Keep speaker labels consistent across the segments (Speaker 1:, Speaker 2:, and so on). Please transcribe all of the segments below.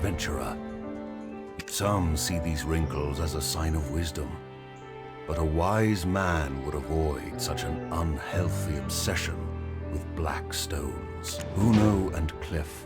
Speaker 1: adventurer. Some see these wrinkles as a sign of wisdom, but a wise man would avoid such an unhealthy obsession with black stones. Uno and Cliff.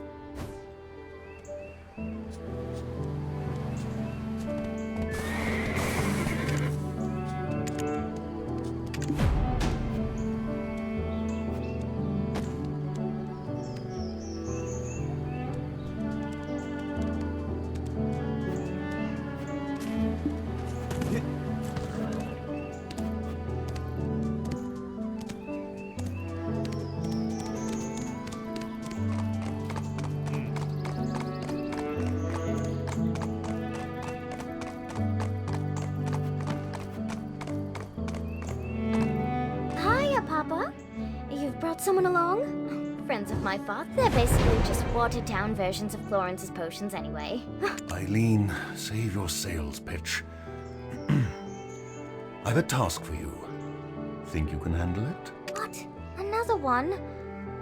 Speaker 2: Papa? You've brought someone along? Friends of my father. They're basically just watered-down versions of Florence's potions anyway.
Speaker 1: Eileen, save your sales pitch. I've a task for you. Think you can handle it?
Speaker 2: What? Another one?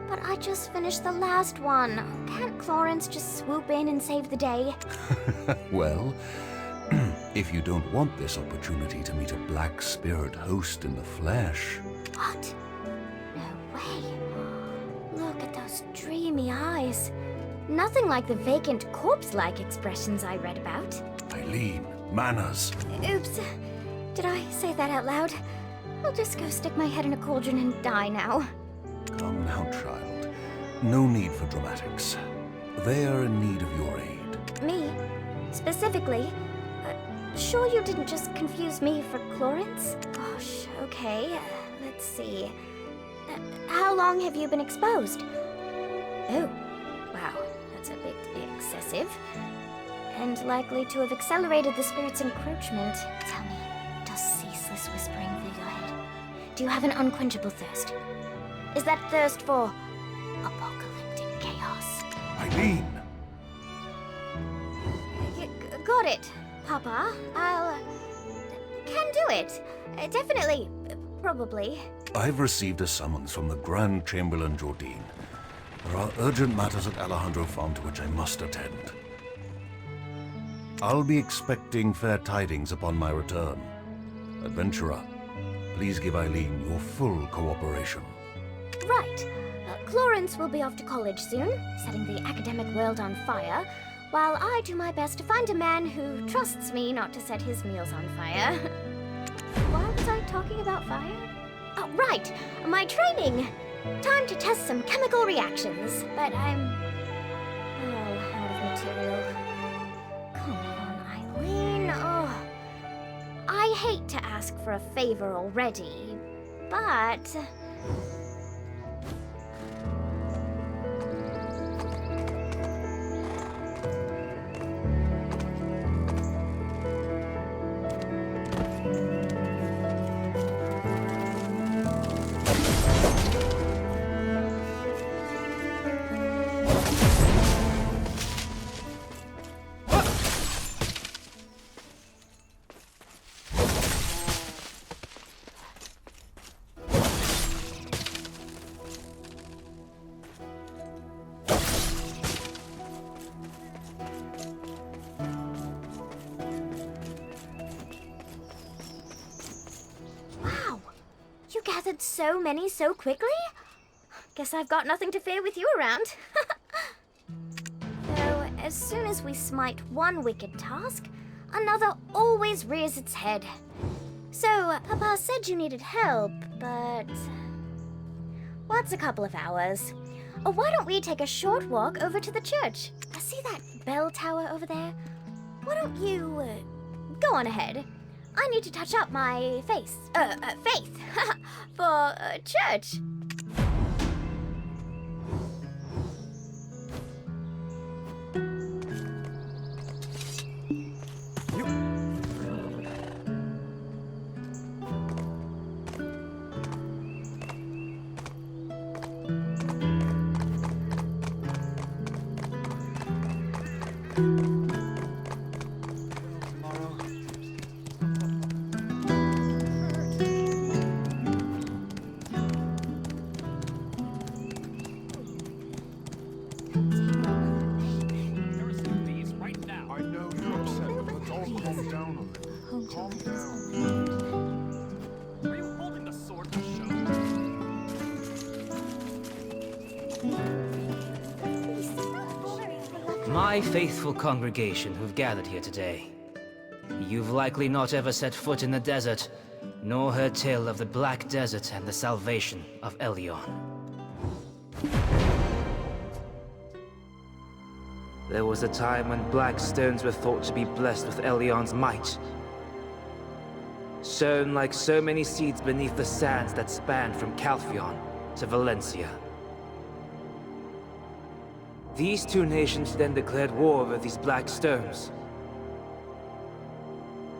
Speaker 2: But I just finished the last one. Can't Florence just swoop in and save the day?
Speaker 1: Well, if you don't want this opportunity to meet a black spirit host in the flesh...
Speaker 2: What? No way. Look at those dreamy eyes. Nothing like the vacant corpse-like expressions I read about.
Speaker 1: Eileen, manners.
Speaker 2: Oops. Did I say that out loud? I'll just go stick my head in a cauldron and die now.
Speaker 1: Come now, child. No need for dramatics. They are in need of your aid.
Speaker 2: Me? Specifically? Sure you didn't just confuse me for Florence? Gosh, okay. Let's see. How long have you been exposed? Oh, wow. That's a bit excessive. And likely to have accelerated the spirit's encroachment. Tell me, does ceaseless whispering fill your head? Do you have an unquenchable thirst? Is that thirst for apocalyptic chaos?
Speaker 1: Eileen!
Speaker 2: Got it, Papa. Can do it. Definitely. Probably.
Speaker 1: I've received a summons from the Grand Chamberlain Jordine. There are urgent matters at Alejandro Farm to which I must attend. I'll be expecting fair tidings upon my return. Adventurer, please give Eileen your full cooperation.
Speaker 2: Right. Florence will be off to college soon, setting the academic world on fire, while I do my best to find a man who trusts me not to set his meals on fire. Why was I talking about fire? Oh, right! My training! Time to test some chemical reactions, but I'm all out of material. Come on, Eileen. Oh, I hate to ask for a favor already, but... You gathered so many so quickly? Guess I've got nothing to fear with you around. Though, as soon as we smite one wicked task, another always rears its head. So, Papa said you needed help, but... what's a couple of hours? Why don't we take a short walk over to the church? See that bell tower over there? Why don't you, go on ahead? I need to touch up my faith for church.
Speaker 3: My faithful congregation who've gathered here today. You've likely not ever set foot in the desert, nor heard tale of the Black Desert and the salvation of Elion. There was a time when black stones were thought to be blessed with Elion's might. Sown like so many seeds beneath the sands that spanned from Calphion to Valencia. These two nations then declared war over these black stones,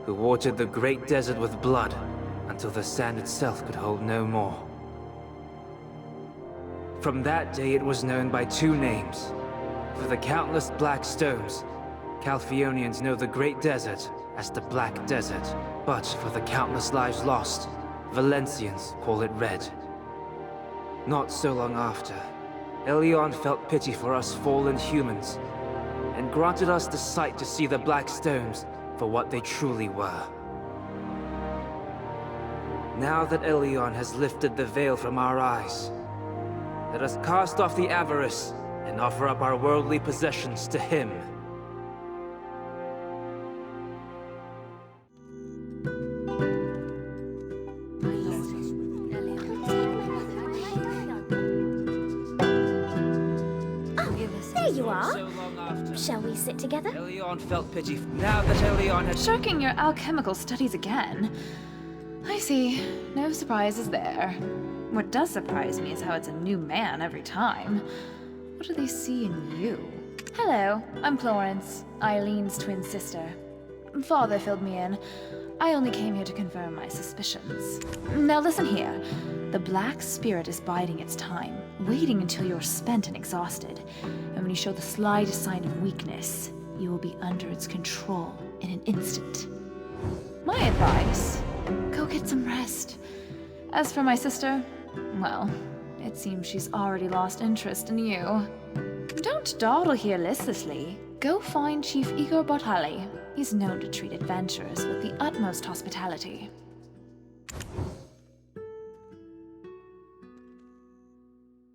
Speaker 3: who watered the great desert with blood until the sand itself could hold no more. From that day it was known by two names. For the countless black stones, Calphionians know the Great Desert as the Black Desert. But for the countless lives lost, Valencians call it Red. Not so long after, Elion felt pity for us fallen humans, and granted us the sight to see the black stones for what they truly were. Now that Elion has lifted the veil from our eyes, let us cast off the avarice and offer up our worldly possessions to him.
Speaker 2: There you are. Shall we sit together?
Speaker 3: Elion felt pity now that Elion had...
Speaker 4: Shirking your alchemical studies again. I see. No surprises there. What does surprise me is how it's a new man every time. What do they see in you? Hello, I'm Florence, Eileen's twin sister. Father filled me in. I only came here to confirm my suspicions. Now listen here. The Black Spirit is biding its time, waiting until you're spent and exhausted. And when you show the slightest sign of weakness, you will be under its control in an instant. My advice, go get some rest. As for my sister, well, it seems she's already lost interest in you. Don't dawdle here listlessly. Go find Chief Igor Bartali. He's known to treat adventurers with the utmost hospitality.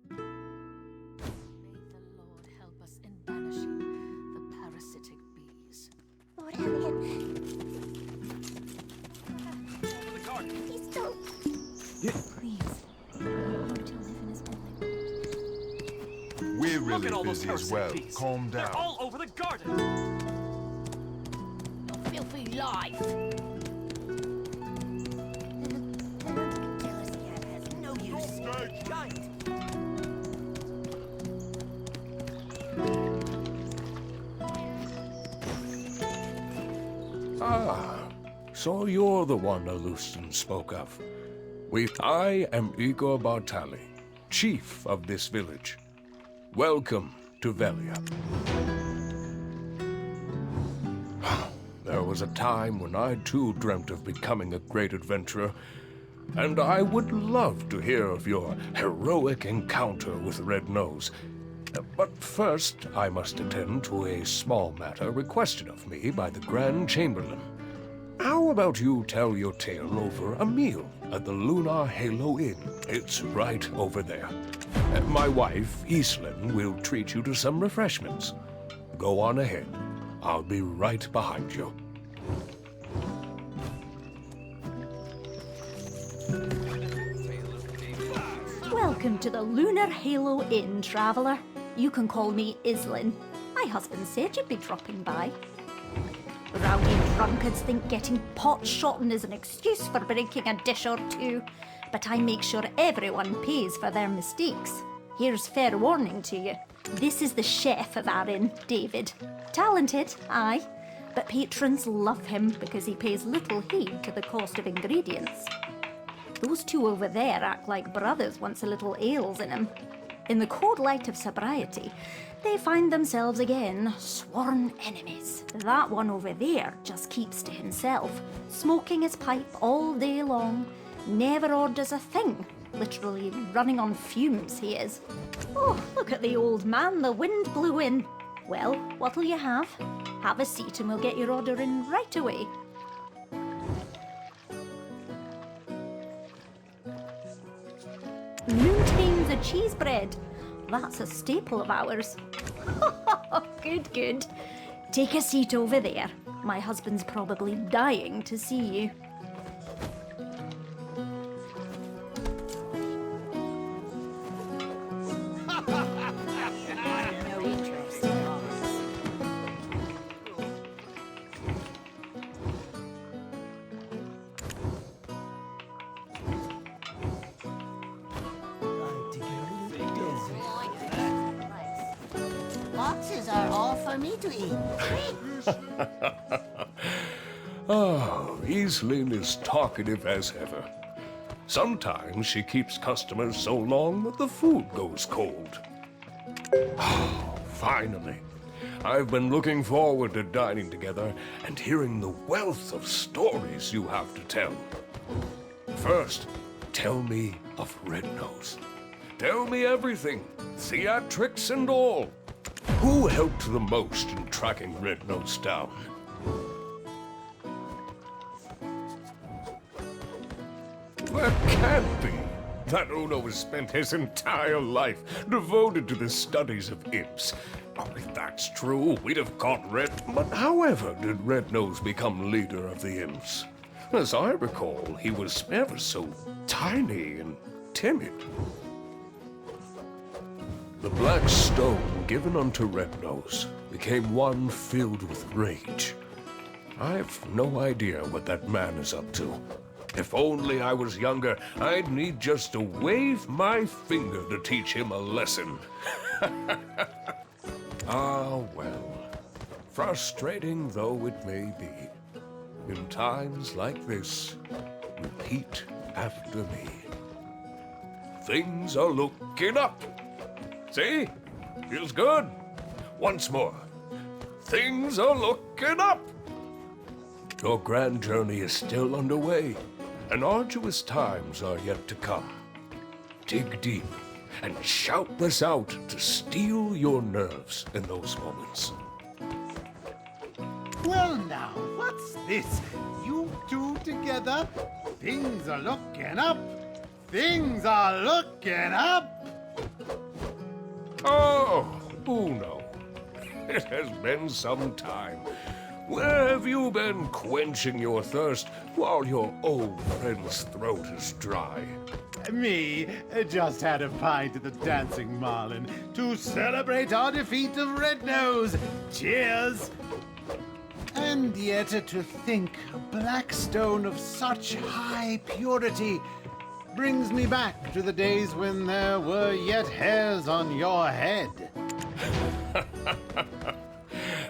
Speaker 5: May the Lord help us in banishing the parasitic bees.
Speaker 2: Lord Elion. He's so... Please. Him to live in his holy world.
Speaker 6: We're
Speaker 7: Look
Speaker 6: really
Speaker 7: at all those
Speaker 6: busy as
Speaker 7: parasitic
Speaker 6: well.
Speaker 7: bees.
Speaker 6: Calm
Speaker 7: They're
Speaker 6: down.
Speaker 7: all over the garden.
Speaker 5: Your filthy life.
Speaker 2: Jealousy has no use.
Speaker 7: Giant.
Speaker 8: Ah, so you're the one Alustin spoke of. I am Igor Bartali, chief of this village. Welcome to Velia. There was a time when I too dreamt of becoming a great adventurer, and I would love to hear of your heroic encounter with Red Nose. But first, I must attend to a small matter requested of me by the Grand Chamberlain. How about you tell your tale over a meal at the Lunar Halo Inn? It's right over there. My wife, Islin, will treat you to some refreshments. Go on ahead. I'll be right behind you.
Speaker 9: Welcome to the Lunar Halo Inn, traveller. You can call me Islin. My husband said you'd be dropping by. Rowdy drunkards think getting pot-shotting is an excuse for breaking a dish or two, but I make sure everyone pays for their mistakes. Here's fair warning to you. This is the chef of our inn, David. Talented, aye, but patrons love him because he pays little heed to the cost of ingredients. Those two over there act like brothers once a little ale's in them. In the cold light of sobriety, they find themselves again sworn enemies. That one over there just keeps to himself, smoking his pipe all day long, never orders a thing, literally running on fumes he is. Oh, look at the old man, the wind blew in. Well, what'll you have? Have a seat and we'll get your order in right away. Noontains a cheese bread. That's a staple of ours. Good, good. Take a seat over there. My husband's probably dying to see you.
Speaker 6: Boxes are all for me to eat.
Speaker 8: Oh, Iselin is talkative as ever. Sometimes she keeps customers so long that the food goes cold. Oh, finally. I've been looking forward to dining together and hearing the wealth of stories you have to tell. First, tell me of Red Nose. Tell me everything, theatrics and all. Who helped the most in tracking Red Nose down? That can't be. That Uno has spent his entire life devoted to the studies of imps. Oh, if that's true, we'd have caught Red... But however did Red Nose become leader of the imps? As I recall, he was ever so tiny and timid. The black stone given unto Red Nose became one filled with rage. I've no idea what that man is up to. If only I was younger, I'd need just to wave my finger to teach him a lesson. Ah, well. Frustrating though it may be, in times like this, repeat after me. Things are looking up. See? Feels good. Once more. Things are looking up. Your grand journey is still underway, and arduous times are yet to come. Dig deep and shout this out to steel your nerves in those moments.
Speaker 7: Well now, what's this? You two together? Things are looking up. Things are looking up.
Speaker 8: Oh, Uno. It has been some time. Where have you been quenching your thirst while your old friend's throat is dry?
Speaker 7: Me just had a pint at the Dancing Marlin to celebrate our defeat of Red Nose. Cheers! And yet to think a black stone of such high purity brings me back to the days when there were yet hairs on your head.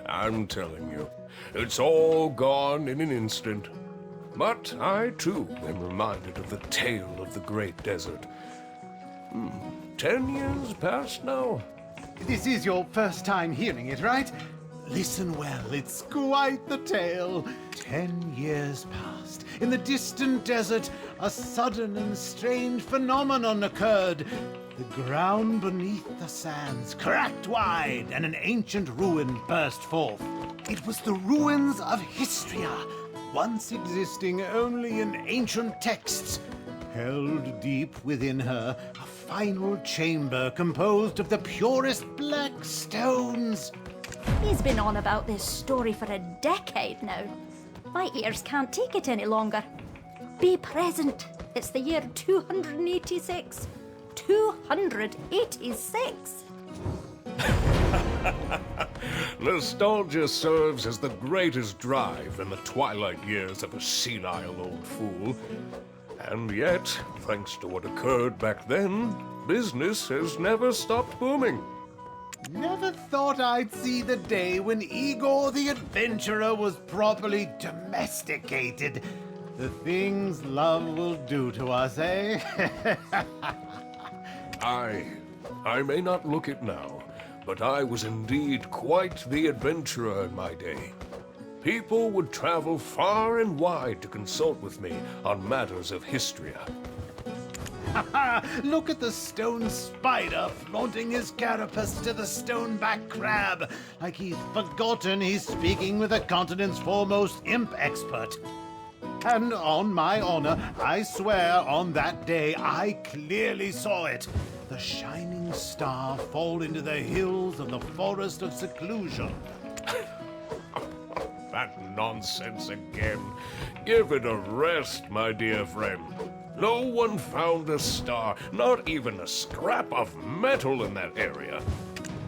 Speaker 8: I'm telling you, it's all gone in an instant. But I, too, am reminded of the tale of the Great Desert. 10 years past now?
Speaker 7: This is your first time hearing it, right? Listen well, it's quite the tale. 10 years passed. In the distant desert, a sudden and strange phenomenon occurred. The ground beneath the sands cracked wide, and an ancient ruin burst forth. It was the ruins of Histria, once existing only in ancient texts. Held deep within her, a final chamber composed of the purest black stones.
Speaker 9: He's been on about this story for a decade now. My ears can't take it any longer. Be present. It's the year 286. 286!
Speaker 8: Nostalgia serves as the greatest drive in the twilight years of a senile old fool. And yet, thanks to what occurred back then, business has never stopped booming.
Speaker 7: Never thought I'd see the day when Igor the Adventurer was properly domesticated. The things love will do to us, eh?
Speaker 8: I may not look it now, but I was indeed quite the adventurer in my day. People would travel far and wide to consult with me on matters of Histria.
Speaker 7: Look at the stone spider flaunting his carapace to the stoneback crab, like he's forgotten he's speaking with the continent's foremost imp expert. And on my honor, I swear on that day I clearly saw it. The shining dying star fall into the hills of the forest of seclusion.
Speaker 8: That nonsense again. Give it a rest, my dear friend. No one found a star, not even a scrap of metal in that area.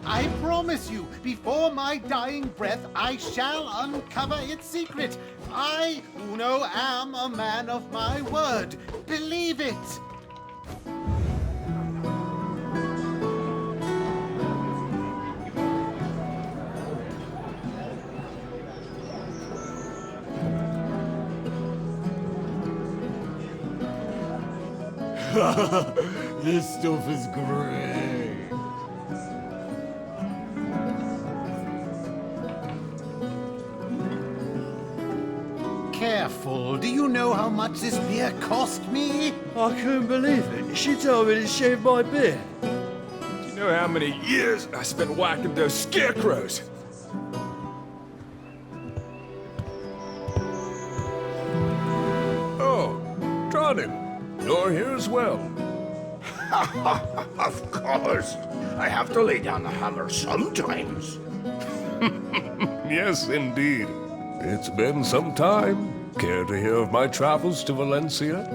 Speaker 7: I promise you, before my dying breath, I shall uncover its secret. I, Uno, am a man of my word. Believe it.
Speaker 10: This stuff is great.
Speaker 7: Careful. Do you know how much this beer cost me?
Speaker 10: I couldn't believe it. She told me to shave my beard.
Speaker 11: Do you know how many years I spent whacking those scarecrows?
Speaker 8: Oh, Tronin, you're here as well.
Speaker 12: Of course. I have to lay down the hammer sometimes.
Speaker 8: Yes, indeed. It's been some time. Care to hear of my travels to Valencia?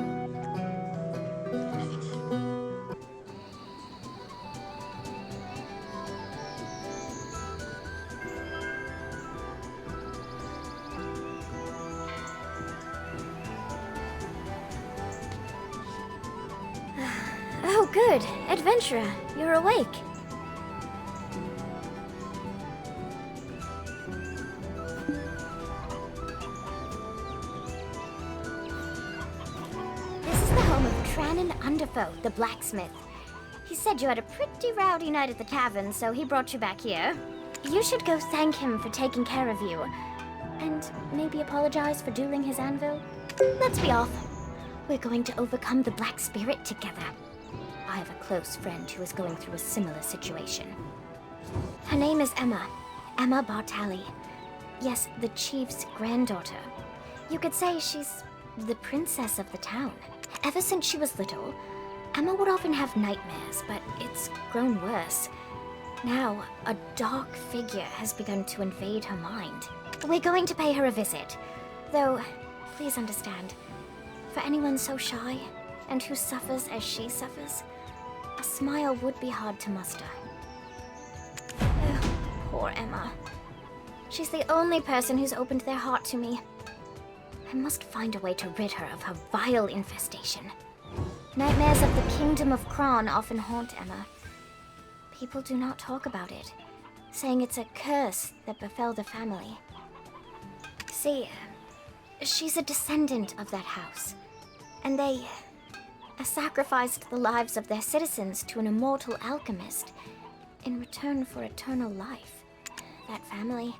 Speaker 2: Oh, good. Adventurer, you're awake. This is the home of Trannon Underfoe, the blacksmith. He said you had a pretty rowdy night at the tavern, so he brought you back here. You should go thank him for taking care of you. And maybe apologize for dueling his anvil. Let's be off. We're going to overcome the Black Spirit together. I have a close friend who is going through a similar situation. Her name is Emma. Emma Bartali. Yes, the chief's granddaughter. You could say she's the princess of the town. Ever since she was little, Emma would often have nightmares, but it's grown worse. Now, a dark figure has begun to invade her mind. We're going to pay her a visit. Though, please understand, for anyone so shy, and who suffers as she suffers, a smile would be hard to muster. Oh, poor Emma. She's the only person who's opened their heart to me. I must find a way to rid her of her vile infestation. Nightmares of the Kingdom of Kron often haunt Emma. People do not talk about it, saying it's a curse that befell the family. See, she's a descendant of that house, and they sacrificed the lives of their citizens to an immortal alchemist in return for eternal life. That family,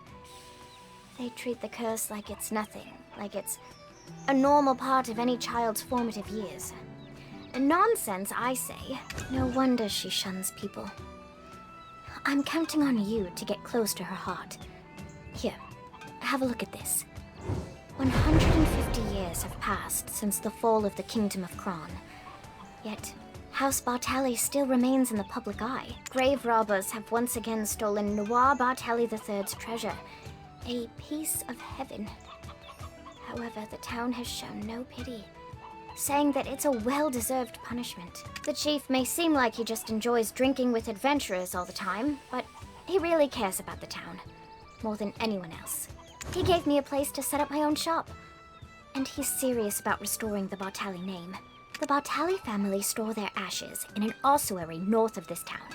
Speaker 2: they treat the curse like it's nothing, like it's a normal part of any child's formative years. Nonsense, I say. No wonder she shuns people. I'm counting on you to get close to her heart. Here, have a look at this. 150 years have passed since the fall of the Kingdom of Kron. Yet, House Bartali still remains in the public eye. Grave robbers have once again stolen Noir Bartali III's treasure, a piece of heaven. However, the town has shown no pity, saying that it's a well-deserved punishment. The chief may seem like he just enjoys drinking with adventurers all the time, but he really cares about the town, more than anyone else. He gave me a place to set up my own shop, and he's serious about restoring the Bartali name. The Bartali family store their ashes in an ossuary north of this town.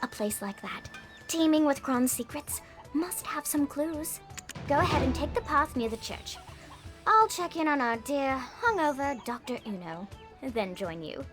Speaker 2: A place like that, teeming with Kron's secrets, must have some clues. Go ahead and take the path near the church. I'll check in on our dear, hungover Dr. Uno, then join you.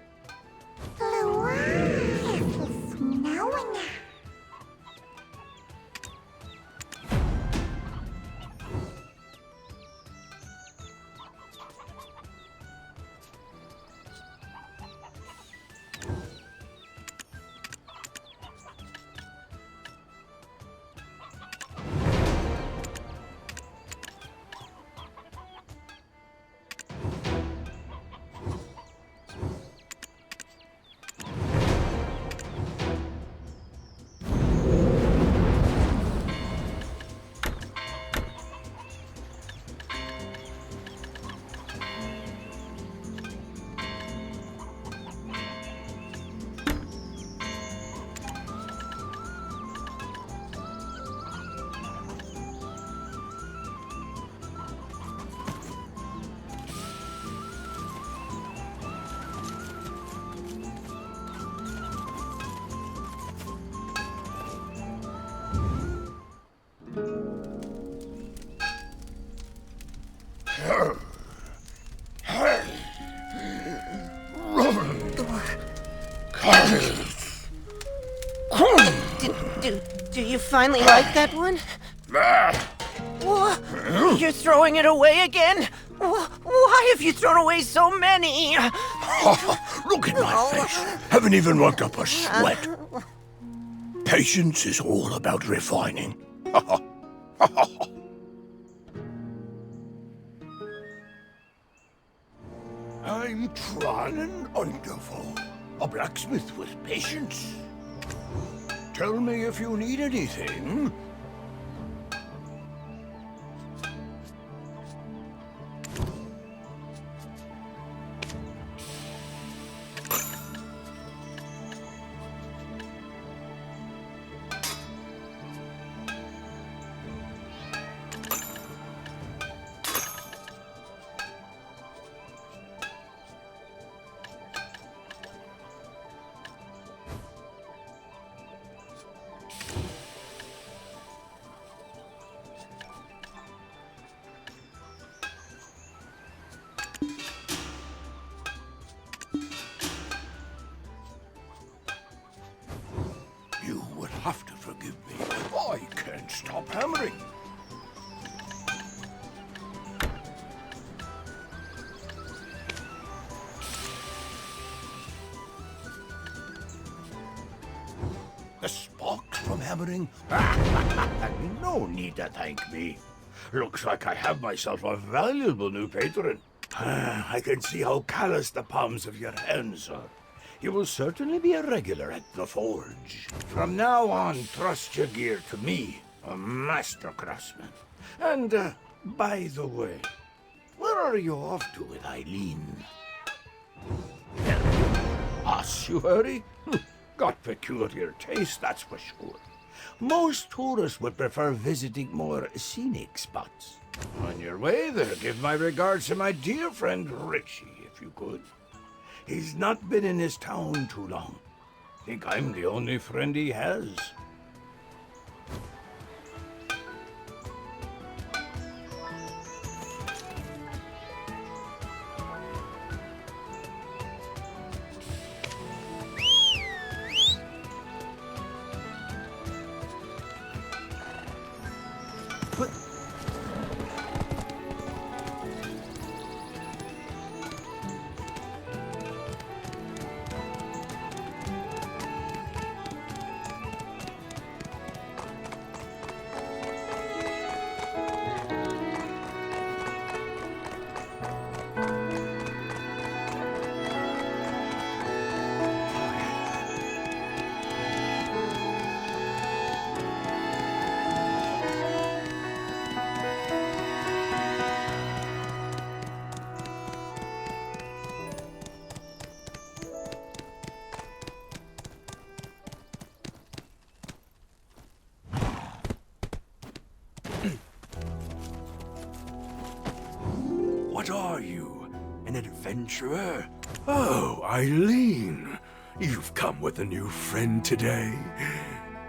Speaker 6: Do you finally like that one? You're throwing it away again? Why have you thrown away so many?
Speaker 12: Look at my face. Haven't even worked up a sweat. Patience is all about refining. I'm Tranen Underfall, a blacksmith with patience. Tell me if you need anything. You would have to forgive me. I can't stop hammering. The sparks from hammering? No need to thank me. Looks like I have myself a valuable new patron. I can see how callous the palms of your hands are. You will certainly be a regular at the forge. From now on, trust your gear to me, a master craftsman. And, by the way, where are you off to with Eileen? Us, you hurry? Got peculiar taste, that's for sure. Most tourists would prefer visiting more scenic spots. On your way there, give my regards to my dear friend Richie, if you could. He's not been in his town too long. Think I'm the only friend he has. What are you? An adventurer? Oh, Eileen. You've come with a new friend today.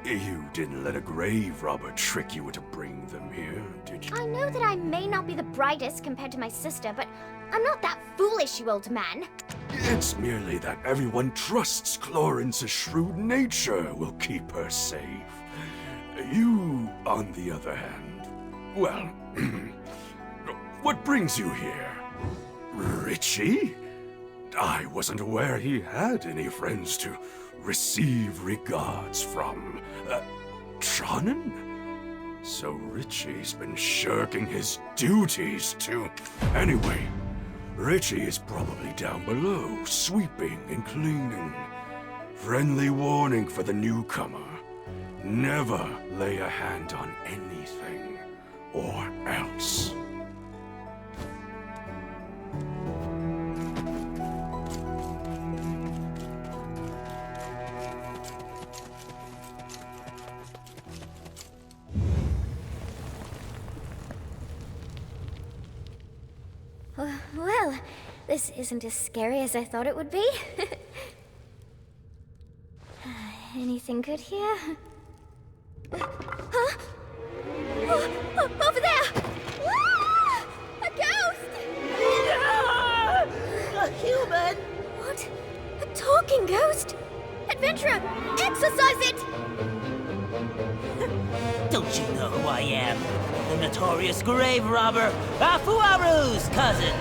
Speaker 12: You didn't let a grave robber trick you into bringing them here, did you?
Speaker 2: I know that I may not be the brightest compared to my sister, but I'm not that foolish, you old man.
Speaker 8: It's merely that everyone trusts Clorence's shrewd nature will keep her safe. You, on the other hand, well, what brings you here? Richie? I wasn't aware he had any friends to receive regards from. Tranen? So Richie's been shirking his duties too. Anyway, Richie is probably down below, sweeping and cleaning. Friendly warning for the newcomer. Never lay a hand on anything, or else.
Speaker 2: Well, this isn't as scary as I thought it would be. Anything good here? Huh? Oh, over there! Ah! A ghost!
Speaker 13: Don't you know who I am? The notorious grave robber, Afuaru's cousin!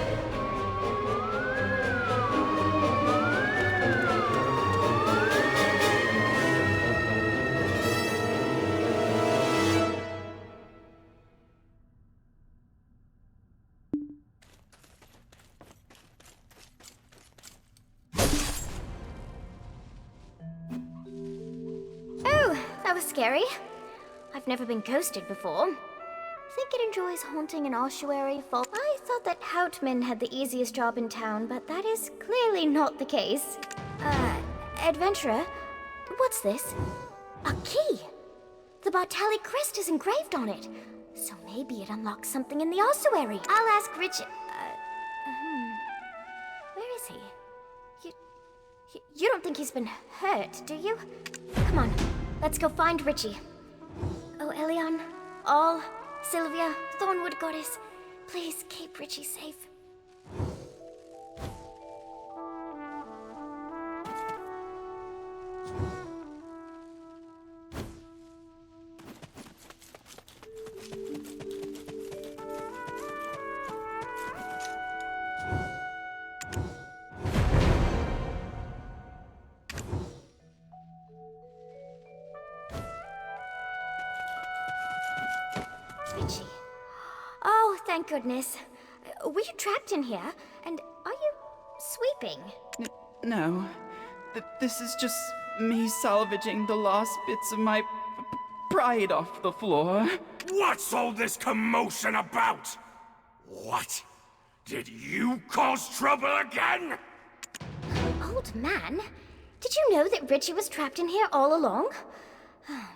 Speaker 2: Oh, that was scary. I've never been ghosted before. Think it enjoys haunting an ossuary full. I thought that Houtman had the easiest job in town, but that is clearly not the case. Adventurer, what's this? A key! The Bartali crest is engraved on it. So maybe it unlocks something in the ossuary. I'll ask Richard. Where is he? You don't think he's been hurt, do you? Come on, let's go find Richie. Oh, Elion, All, Sylvia, Thornwood Goddess, please keep Richie safe. Richie. Oh, thank goodness. Were you trapped in here? And are you sweeping?
Speaker 14: No. This is just me salvaging the last bits of my pride off the floor.
Speaker 12: What's all this commotion about? What? Did you cause trouble again?
Speaker 2: Old man, did you know that Richie was trapped in here all along?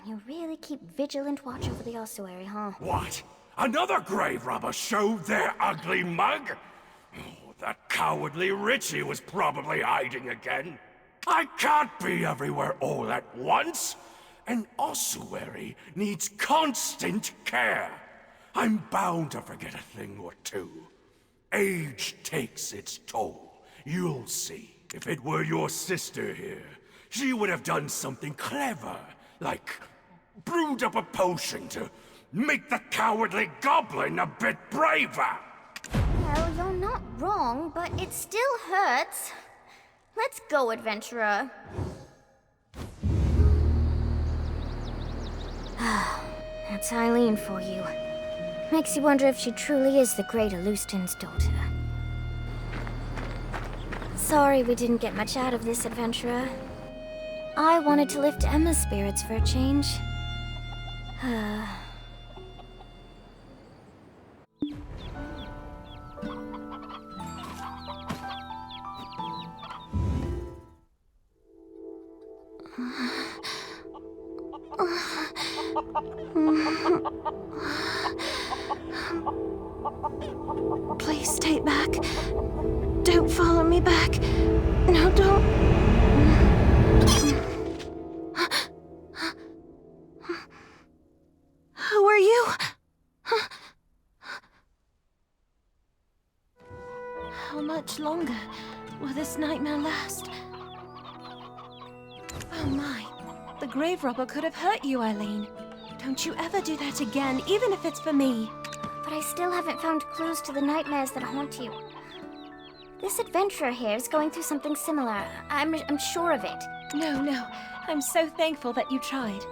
Speaker 2: You really keep vigilant watch over the ossuary, huh?
Speaker 12: What? Another grave robber showed their ugly mug? Oh, that cowardly Richie was probably hiding again. I can't be everywhere all at once. An ossuary needs constant care. I'm bound to forget a thing or two. Age takes its toll. You'll see. If it were your sister here, she would have done something clever, like brewed up a potion to make the cowardly goblin a bit braver.
Speaker 2: Well, you're not wrong, but it still hurts. Let's go, adventurer. That's Eileen for you. Makes you wonder if she truly is the great Alustin's daughter. Sorry we didn't get much out of this, adventurer. I wanted to lift Emma's spirits for a change.
Speaker 15: Please stay back. Don't follow me back. No, don't. Who are you? How much longer will this nightmare last? Oh my. The grave robber could have hurt you, Eileen. Don't you ever do that again, even if it's for me.
Speaker 2: But I still haven't found clues to the nightmares that haunt you. This adventurer here is going through something similar. I'm sure of it.
Speaker 15: No. I'm so thankful that you tried.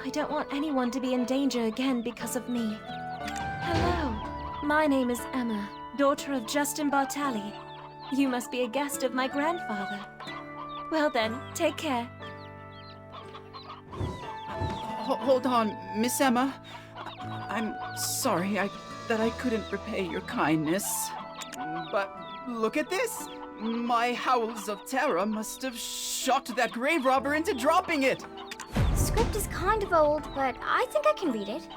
Speaker 15: I don't want anyone to be in danger again because of me. Hello. My name is Emma, daughter of Justin Bartali. You must be a guest of my grandfather. Well then, take care.
Speaker 14: Hold on, Miss Emma. I'm sorry that I couldn't repay your kindness. But look at this. My howls of terror must have shocked that grave robber into dropping it.
Speaker 2: The script is kind of old, but I think I can read it.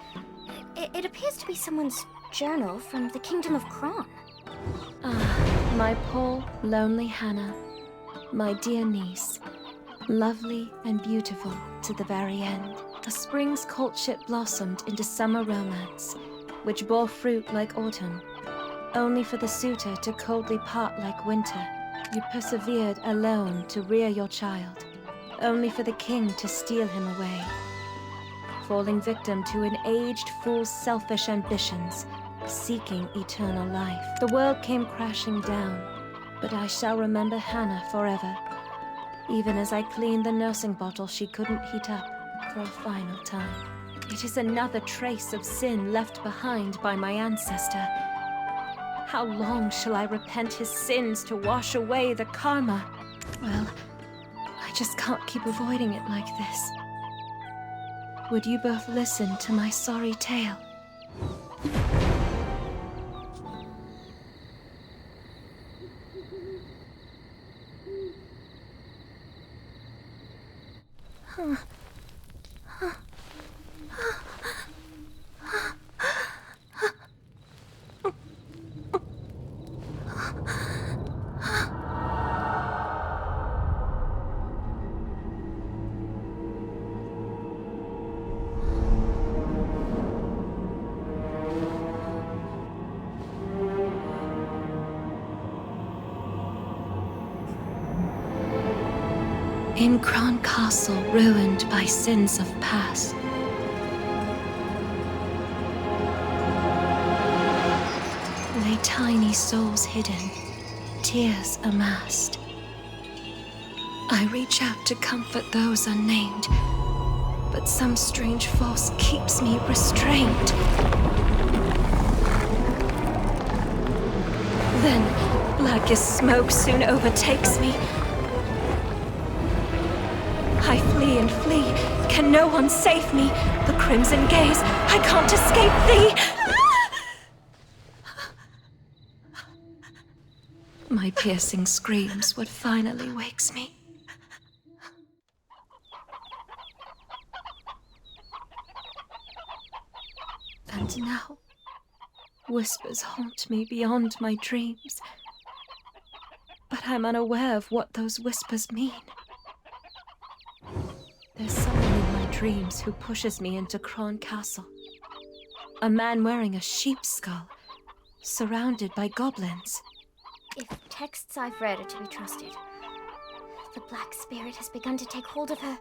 Speaker 2: It appears to be someone's journal from the Kingdom of Kron.
Speaker 15: Ah, my poor, lonely Hannah. My dear niece. Lovely and beautiful to the very end. A spring's courtship blossomed into summer romance, which bore fruit like autumn. Only for the suitor to coldly part like winter. You persevered alone to rear your child. Only for the king to steal him away. falling victim to an aged fool's selfish ambitions, seeking eternal life. The world came crashing down, but I shall remember Hannah forever, even as I cleaned the nursing bottle she couldn't heat up for a final time. It is another trace of sin left behind by my ancestor. How long shall I repent his sins to wash away the karma? Well, I just can't keep avoiding it like this. Would you both listen to my sorry tale? In Cron Castle, ruined by sins of past, lay tiny souls hidden, tears amassed. I reach out to comfort those unnamed, but some strange force keeps me restrained. Then, black as smoke soon overtakes me. I flee and flee. Can no one save me? The crimson gaze, I can't escape thee! My piercing screams what finally wakes me. And now, whispers haunt me beyond my dreams. But I'm unaware of what those whispers mean. There's someone in my dreams who pushes me into Cron Castle. A man wearing a sheep's skull, surrounded by goblins.
Speaker 2: If texts I've read are to be trusted, the Black Spirit has begun to take hold of her.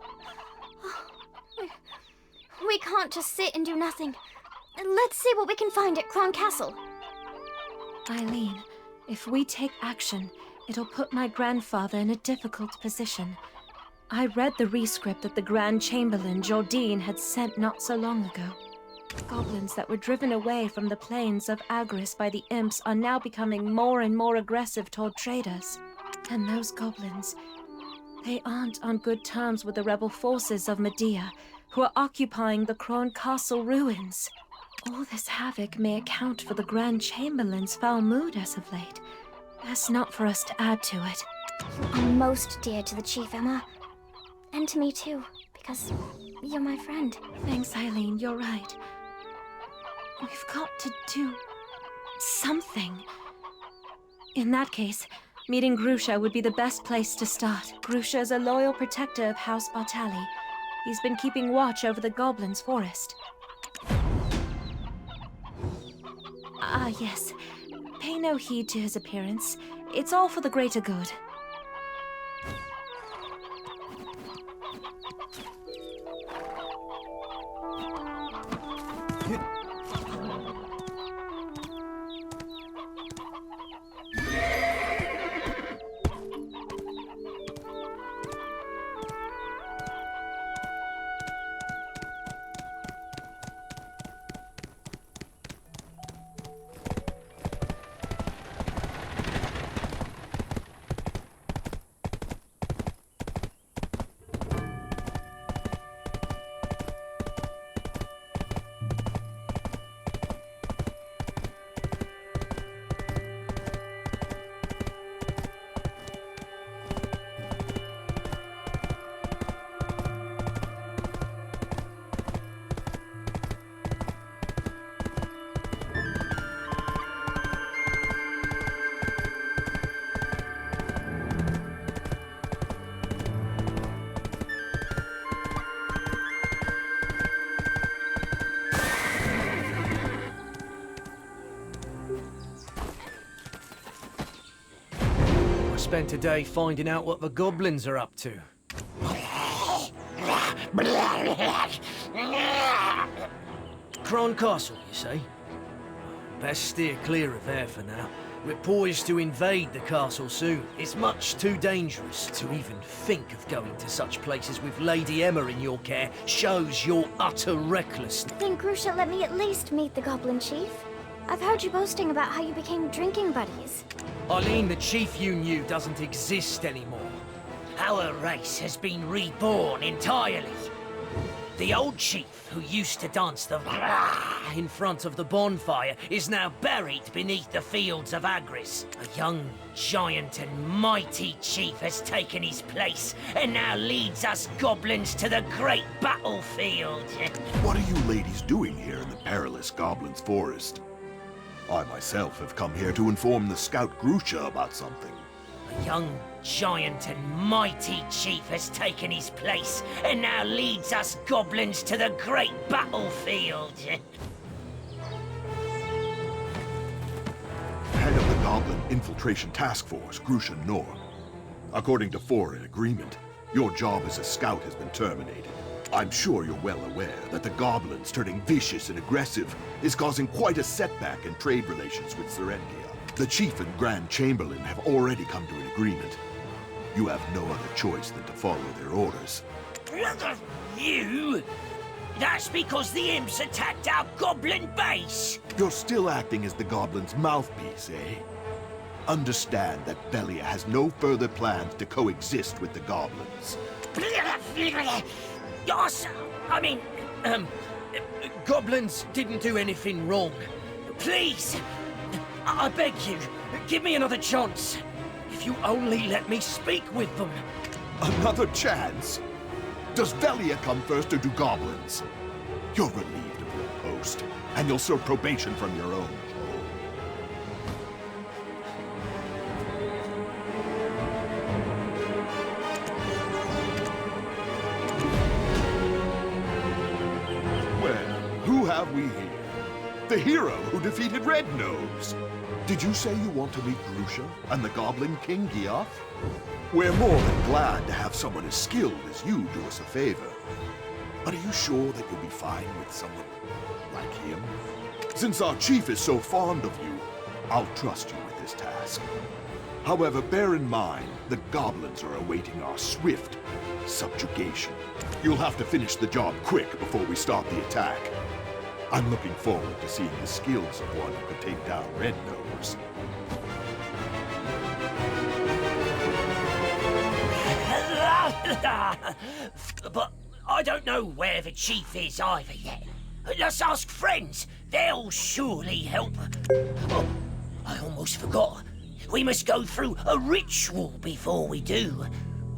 Speaker 2: We can't just sit and do nothing. Let's see what we can find at Cron Castle.
Speaker 15: Eileen, if we take action, it'll put my grandfather in a difficult position. I read the rescript that the Grand Chamberlain, Jordine, had sent not so long ago. Goblins that were driven away from the plains of Agris by the imps are now becoming more and more aggressive toward traders. And those goblins, they aren't on good terms with the rebel forces of Medea, who are occupying the Cron Castle ruins. All this havoc may account for the Grand Chamberlain's foul mood as of late. Best not for us to add to it.
Speaker 2: You are most dear to the Chief, Emma. And to me too, because you're my friend.
Speaker 15: Thanks, Eileen, you're right. We've got to do something. In that case, meeting Grusha would be the best place to start. Grusha is a loyal protector of House Bartali. He's been keeping watch over the Goblins' forest. Ah, yes. Pay no heed to his appearance. It's all for the greater good.
Speaker 6: Spent today finding out what the goblins are up to. Kron Castle, you say? Best steer clear of there for now. We're poised to invade the castle soon. It's much too dangerous to even think of going to such places with Lady Emma in your care. Shows your utter recklessness.
Speaker 2: Think Grusha let me at least meet the Goblin Chief? I've heard you boasting about how you became drinking buddies.
Speaker 6: Eileen, the chief you knew doesn't exist anymore.
Speaker 13: Our race has been reborn entirely. The old chief who used to dance the
Speaker 6: In front of the bonfire is now buried beneath the fields of Agris.
Speaker 13: A young, giant and mighty chief has taken his place and now leads us goblins to the great battlefield.
Speaker 12: What are you ladies doing here in the perilous Goblin's Forest? I myself have come here to inform the scout Grusha about something.
Speaker 13: A young, giant and mighty chief has taken his place and now leads us goblins to the great battlefield.
Speaker 12: Head of the Goblin Infiltration Task Force, Grusha Nor. According to foreign agreement, your job as a scout has been terminated. I'm sure you're well aware that the goblins turning vicious and aggressive is causing quite a setback in trade relations with Serendia. The Chief and Grand Chamberlain have already come to an agreement. You have no other choice than to follow their orders.
Speaker 13: You? That's because the imps attacked our goblin base!
Speaker 12: You're still acting as the goblin's mouthpiece, eh? Understand that Velia has no further plans to coexist with the goblins.
Speaker 13: Yes, I mean,
Speaker 6: Goblins didn't do anything wrong.
Speaker 13: please! I beg you, give me another chance.
Speaker 6: If you only let me speak with them.
Speaker 12: Another chance? Does Velia come first or do goblins? You're relieved of your post, and you'll serve probation from your own. Well, who have we here? The hero who defeated Red Nose. Did you say you want to meet Grusha and the Goblin King Giath? We're more than glad to have someone as skilled as you do us a favor. But are you sure that you'll be fine with someone like him? Since our chief is so fond of you, I'll trust you with this task. However, bear in mind, the goblins are awaiting our swift subjugation. You'll have to finish the job quick before we start the attack. I'm looking forward to seeing the skills of one who could take down Red Nose.
Speaker 13: But I don't know where the chief is either yet. Let's ask friends. They'll surely help. Oh, I almost forgot. We must go through a ritual before we do,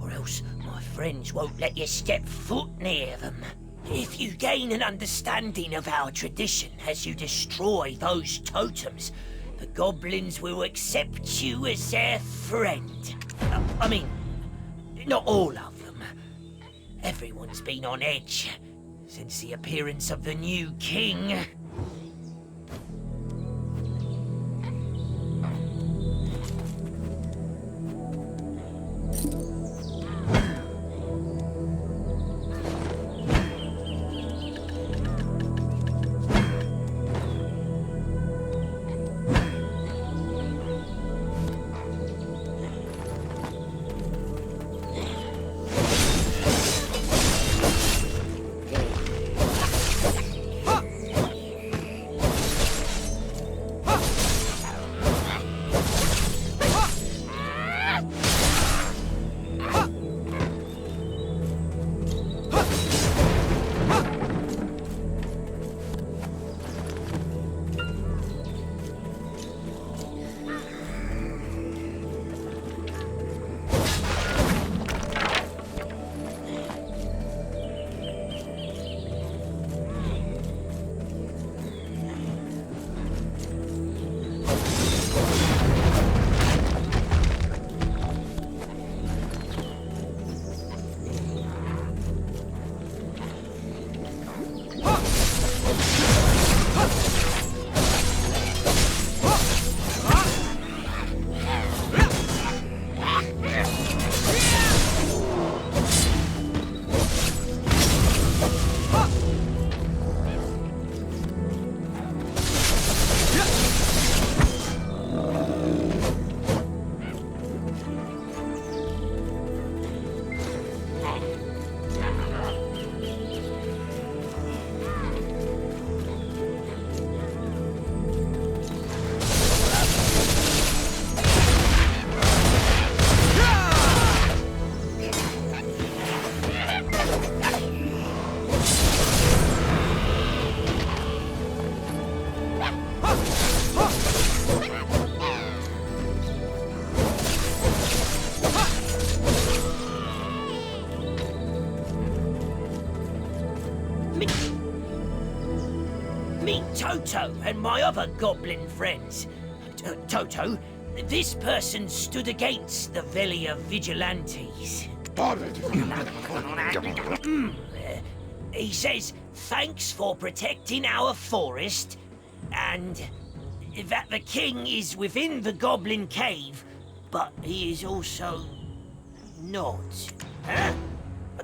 Speaker 13: or else my friends won't let you step foot near them. If you gain an understanding of our tradition as you destroy those totems, the goblins will accept you as their friend. I mean, not all of them. Everyone's been on edge since the appearance of the new king. Toto and my other goblin friends. Toto, this person stood against the Velia vigilantes. He says thanks for protecting our forest, and that the king is within the goblin cave, but he is also not. Huh?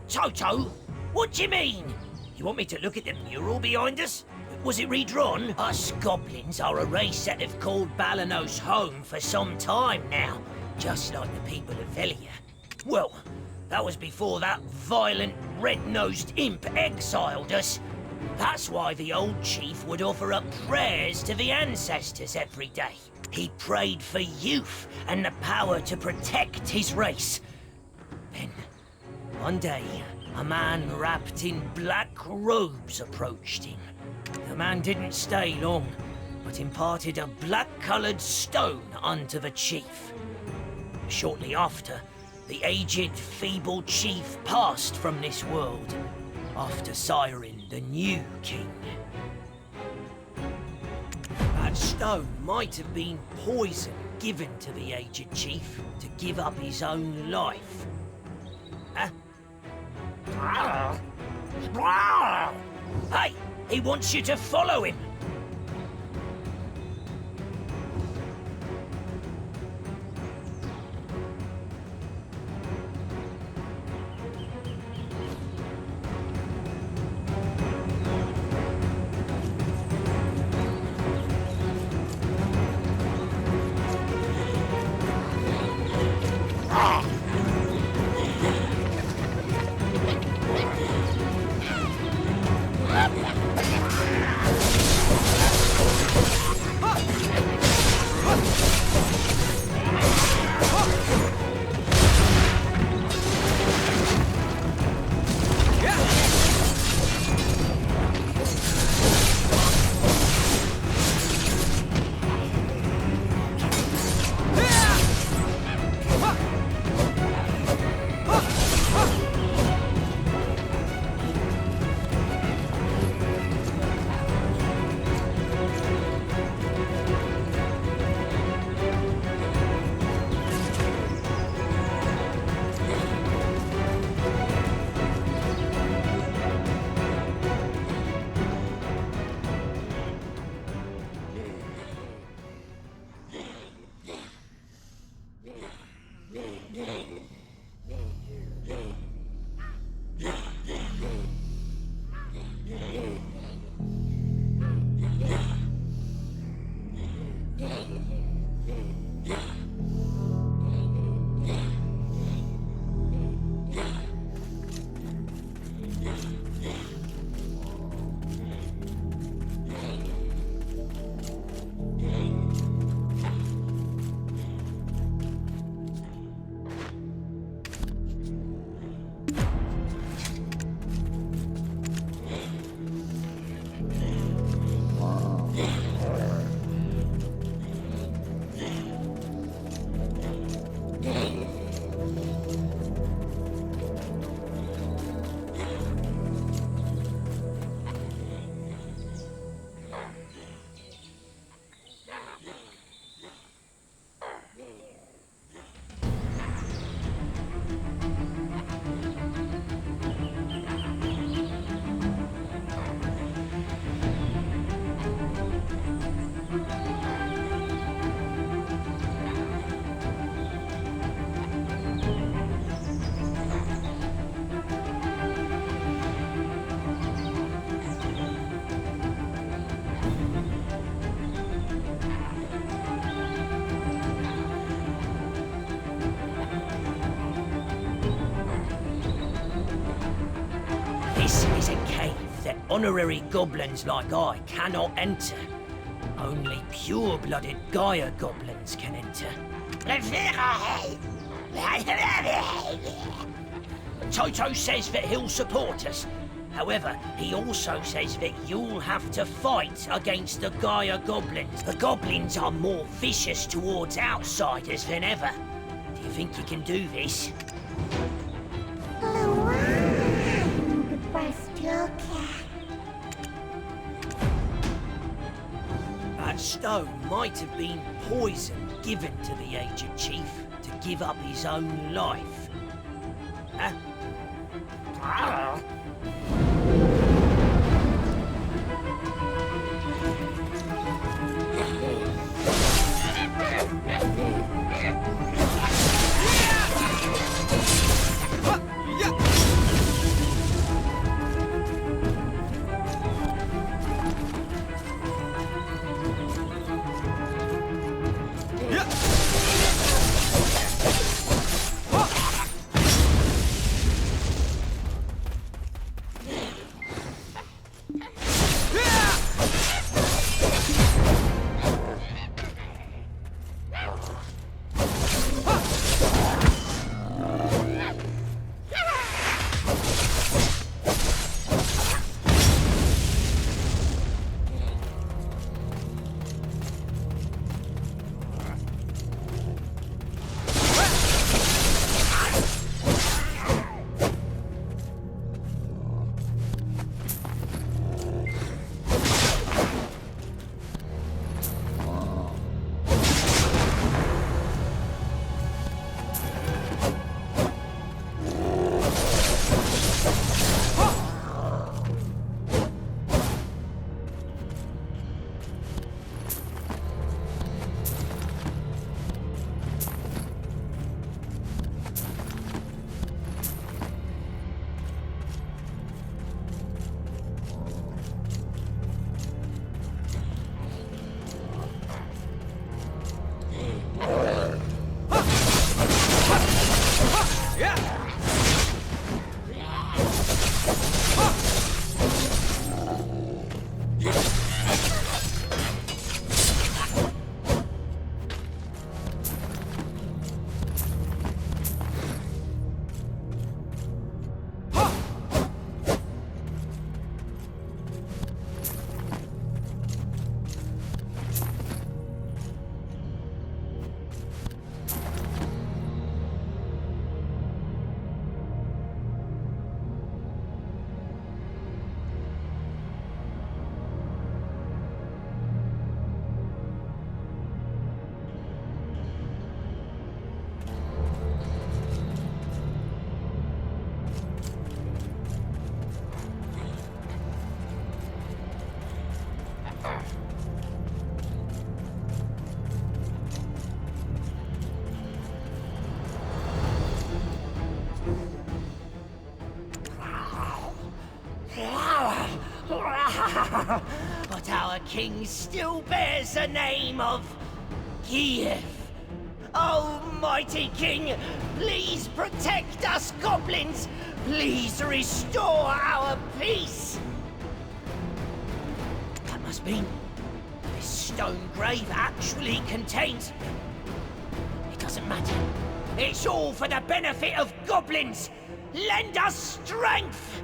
Speaker 13: Toto, what do you mean? You want me to look at the mural behind us? Was it redrawn? Us goblins are a race that have called Balanos home for some time now, just like the people of Velia. Well, that was before that violent, red-nosed imp exiled us. That's why the old chief would offer up prayers to the ancestors every day. He prayed for youth and the power to protect his race. Then, one day, a man wrapped in black robes approached him. The man didn't stay long, but imparted a black-coloured stone unto the chief. Shortly after, the aged, feeble chief passed from this world, after siring the new king. That stone might have been poison given to the aged chief to give up his own life. Huh? Hey, he wants you to follow him. This is a cave that honorary goblins like I cannot enter. Only pure-blooded Gaia goblins can enter. Toto says that he'll support us. However, he also says that you'll have to fight against the Gaia goblins. The goblins are more vicious towards outsiders than ever. Do you think you can do this? That stone might have been poison given to the aged chief to give up his own life. Huh? But our king still bears the name of Kiev. Almighty King, please protect us goblins. Please restore our peace. That must mean this stone grave actually contains... It doesn't matter. It's all for the benefit of goblins. Lend us strength.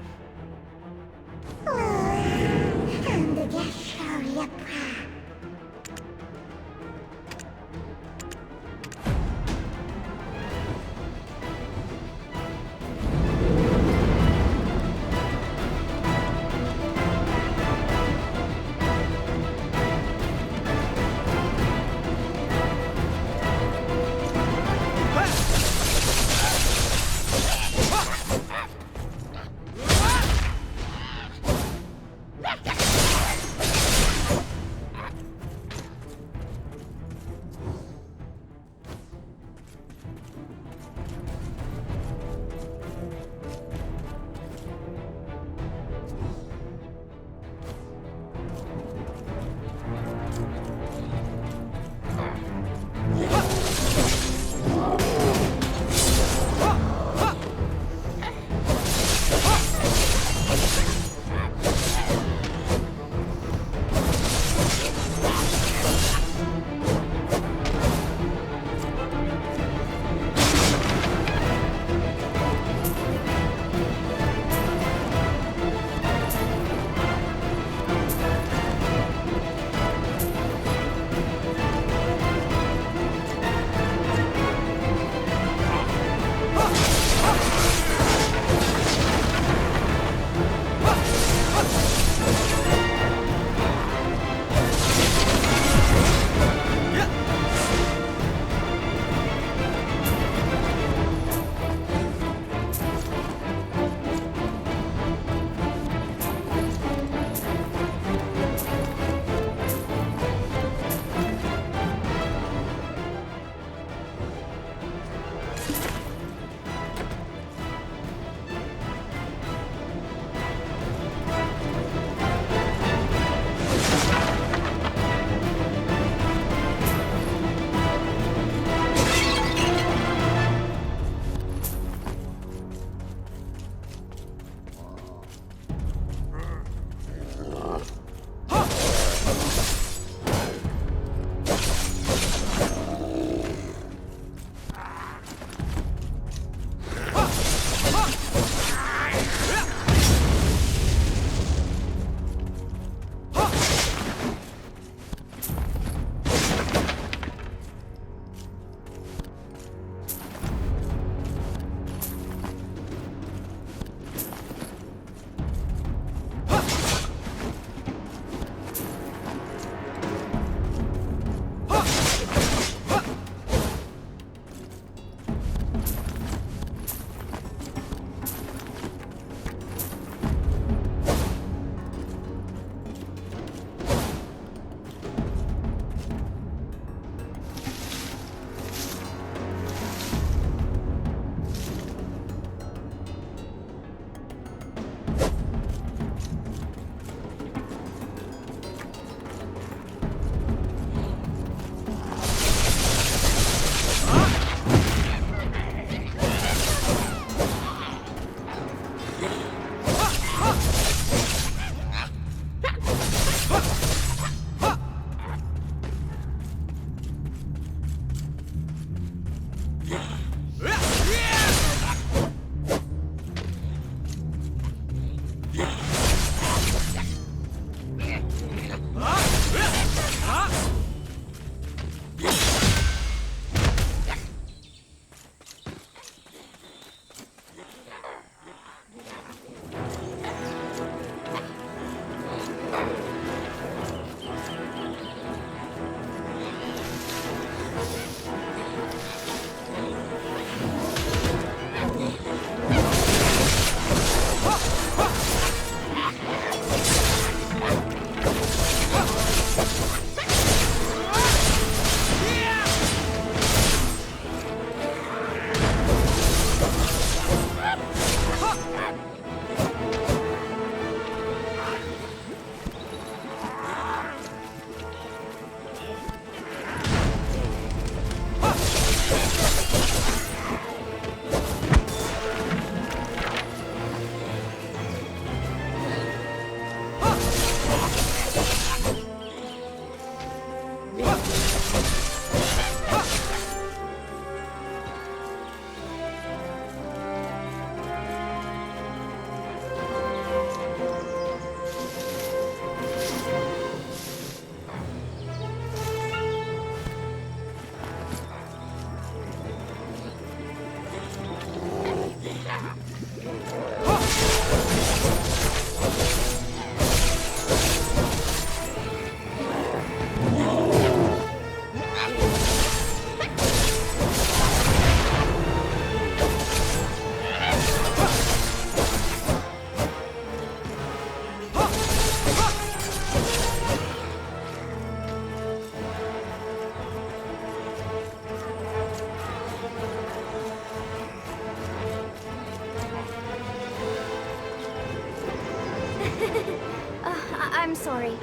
Speaker 2: sorry.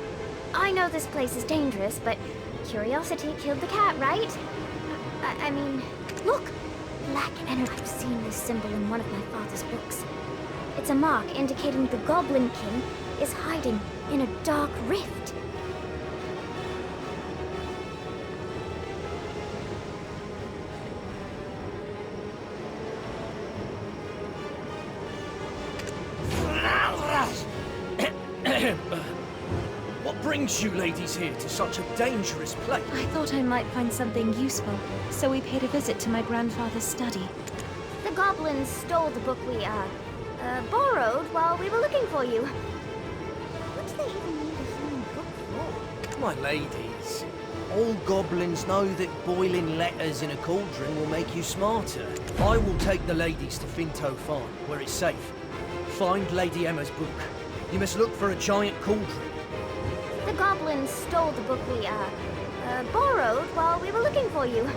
Speaker 2: I know this place is dangerous, but curiosity killed the cat, right? I mean, look! Black energy. I've seen this symbol in one of my father's books. It's a mark indicating the Goblin King is hiding in a dark rift.
Speaker 6: What brings you ladies here to such a dangerous place?
Speaker 15: I thought I might find something useful, so we paid a visit to my grandfather's study.
Speaker 2: The goblins stole the book we, borrowed while we were looking for you. What do they even need a human book for?
Speaker 6: My ladies, all goblins know that boiling letters in a cauldron will make you smarter. I will take the ladies to Finto Farm, where it's safe. Find Lady Emma's book. You must look for a giant cauldron.
Speaker 2: The goblins stole the book we, borrowed while we were looking for you.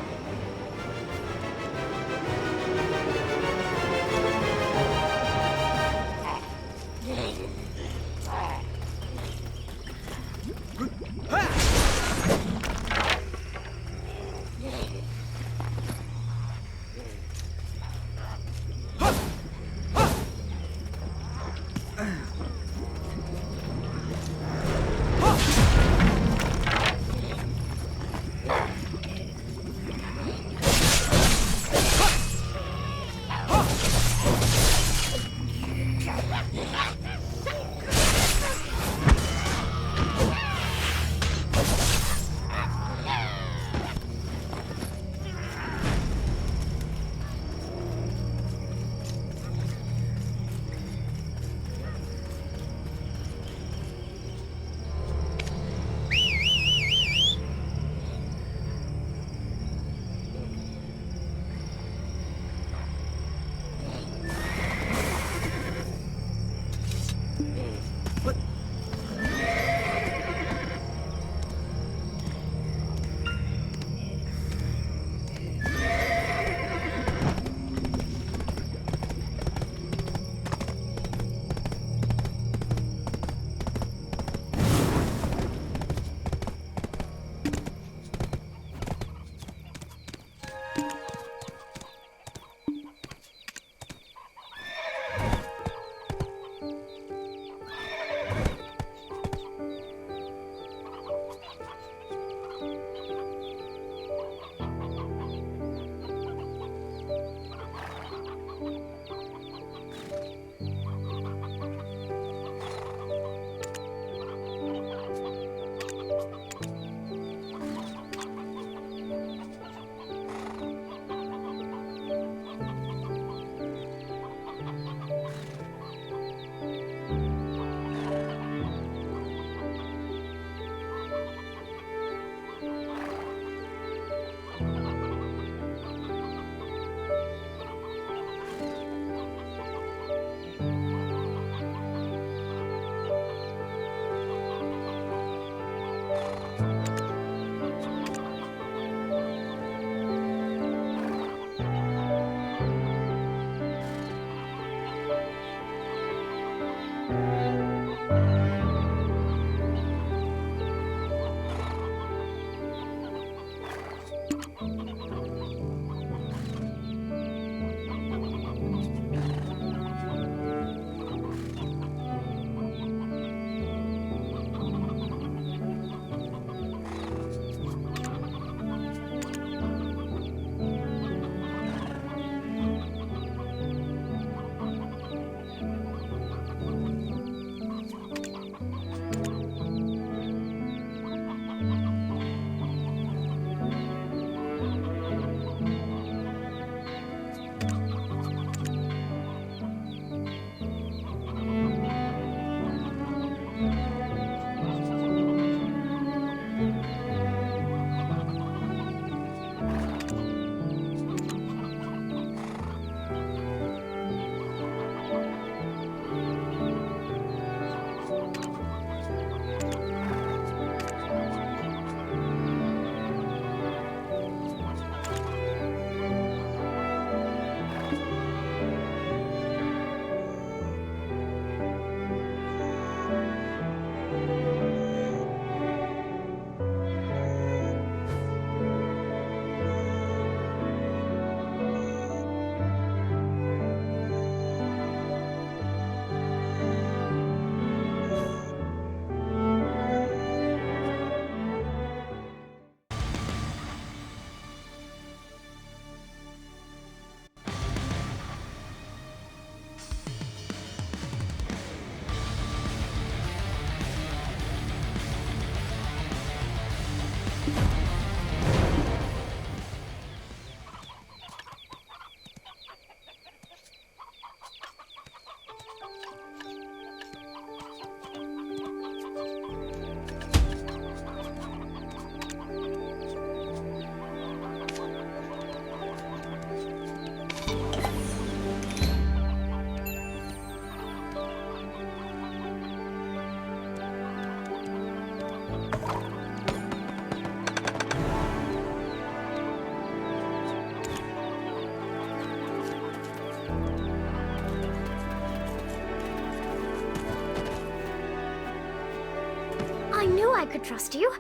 Speaker 2: I knew I could trust you.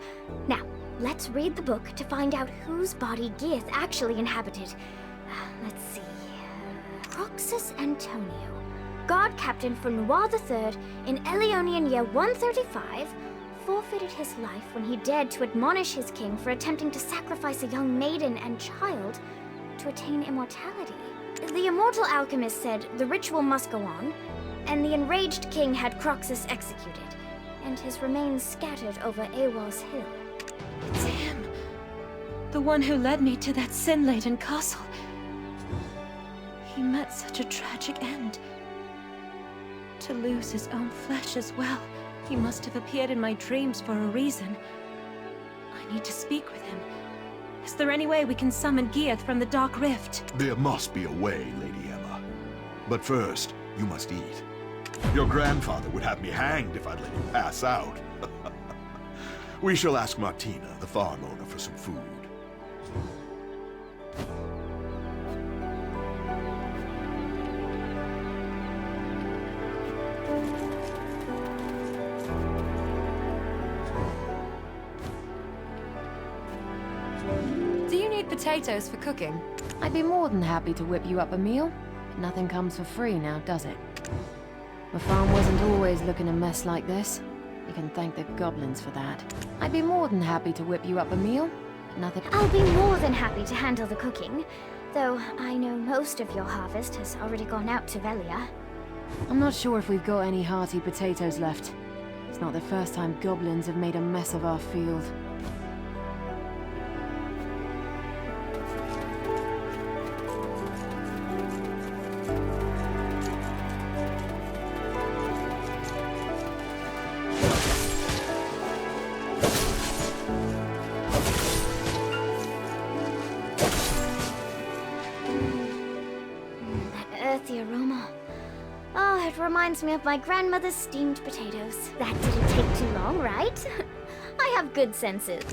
Speaker 2: Now, let's read the book to find out whose body Geath actually inhabited. Let's see. Roxas Antonio, guard captain for Noir III in Elionian year 135, forfeited his life when he dared to admonish his king for attempting to sacrifice a young maiden and child to attain immortality. The immortal alchemist said the ritual must go on, and the enraged king had Croxus executed, and his remains scattered over Awal's hill.
Speaker 15: It's him. The one who led me to that sin-laden castle. He met such a tragic end. To lose his own flesh as well. He must have appeared in my dreams for a reason. I need to speak with him. Is there any way we can summon Geath from the Dark Rift?
Speaker 16: There must be a way, Lady Emma. But first, you must eat. Your grandfather would have me hanged if I'd let you pass out. We shall ask Martina, the farm owner, for some food.
Speaker 17: Do you need potatoes for cooking? I'd be more than happy to whip you up a meal. Nothing comes for free now, does it? My farm wasn't always looking a mess like this. You can thank the goblins for that. I'd be more than happy to whip you up a meal. Nothing.
Speaker 2: I'll be more than happy to handle the cooking, though I know most of your harvest has already gone out to Velia.
Speaker 17: I'm not sure if we've got any hearty potatoes left. It's not the first time goblins have made a mess of our field.
Speaker 2: The aroma. Oh, it reminds me of my grandmother's steamed potatoes. That didn't take too long, right? I have good senses.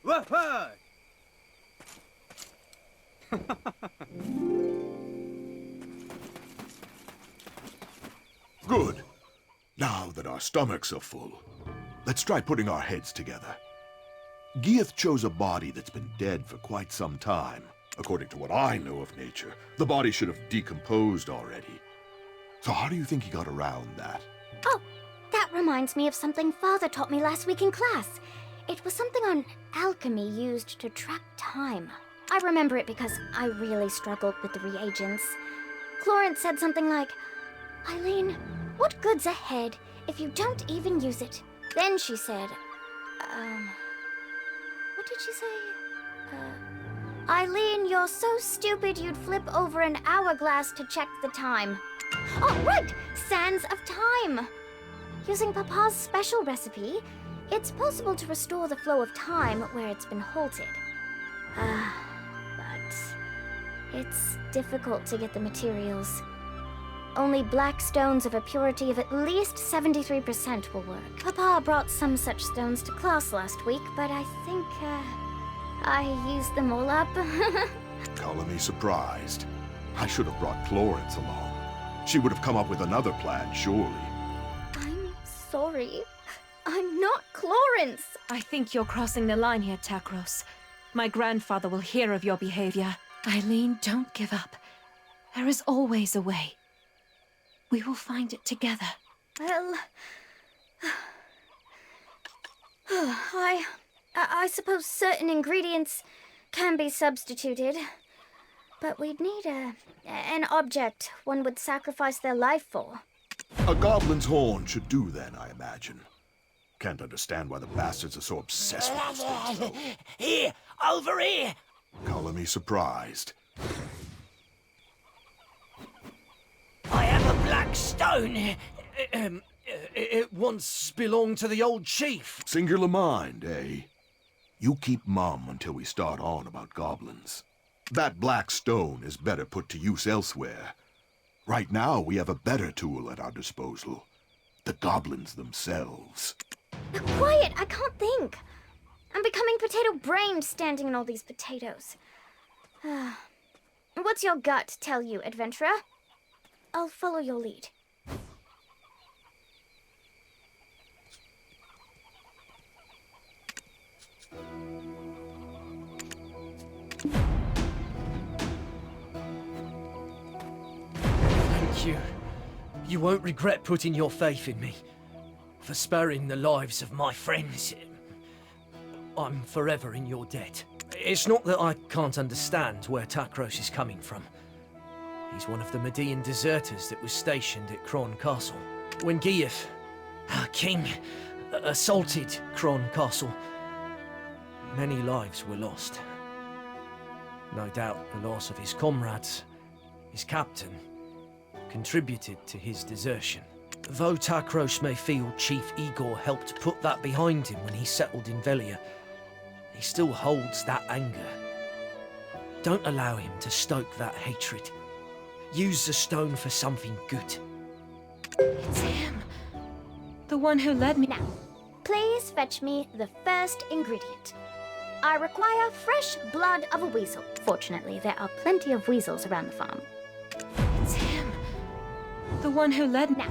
Speaker 18: Whoa!
Speaker 16: Good. Now that our stomachs are full, let's try putting our heads together. Geath chose a body that's been dead for quite some time. According to what I know of nature, the body should have decomposed already. So how do you think he got around that?
Speaker 2: Oh, that reminds me of something Father taught me last week in class. It was something on alchemy used to track time. I remember it because I really struggled with the reagents. Florence said something like, "Eileen, what good's ahead if you don't even use it?" Then she said, what did she say? Eileen, you're so stupid you'd flip over an hourglass to check the time. Oh, right! Sands of Time! Using Papa's special recipe, It's possible to restore the flow of time where it's been halted. But it's difficult to get the materials. Only black stones of a purity of at least 73% will work. Papa brought some such stones to class last week, but I think, I used them all up.
Speaker 16: Color me surprised. I should have brought Florence along. She would have come up with another plan, surely.
Speaker 2: I'm sorry. I'm not Clarence.
Speaker 15: I think you're crossing the line here, Takros. My grandfather will hear of your behavior. Eileen, don't give up. There is always a way. We will find it together.
Speaker 2: Well... I suppose certain ingredients can be substituted. But we'd need an object one would sacrifice their life for.
Speaker 16: A goblin's horn should do then, I imagine. Can't understand why the bastards are so obsessed with this thing, though.
Speaker 13: Here! Over here!
Speaker 16: Color me surprised.
Speaker 13: I have a black stone!
Speaker 6: It once belonged to the old chief.
Speaker 16: Singular mind, eh? You keep mum until we start on about goblins. That black stone is better put to use elsewhere. Right now, we have a better tool at our disposal. The goblins themselves.
Speaker 2: Quiet! I can't think! I'm becoming potato-brained standing in all these potatoes. What's your gut tell you, adventurer? I'll follow your lead.
Speaker 6: Thank you. You won't regret putting your faith in me. For sparing the lives of my friends. I'm forever in your debt. It's not that I can't understand where Takros is coming from. He's one of the Median deserters that was stationed at Kron Castle. When Gieth, our king, assaulted Kron Castle, many lives were lost. No doubt the loss of his comrades, his captain, contributed to his desertion. Though Takros may feel Chief Igor helped put that behind him when he settled in Velia, he still holds that anger. Don't allow him to stoke that hatred. Use the stone for something good.
Speaker 15: It's him. The one who led me.
Speaker 2: Now, please fetch me the first ingredient. I require fresh blood of a weasel. Fortunately, there are plenty of weasels around the farm.
Speaker 15: It's him. The one who led me.
Speaker 2: Now,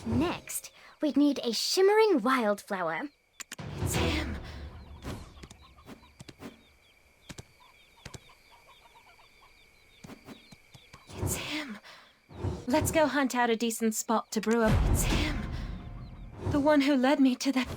Speaker 2: next, we'd need a shimmering wildflower.
Speaker 15: It's him. It's him. Let's go hunt out a decent spot to brew up. It's him. The one who led me to that.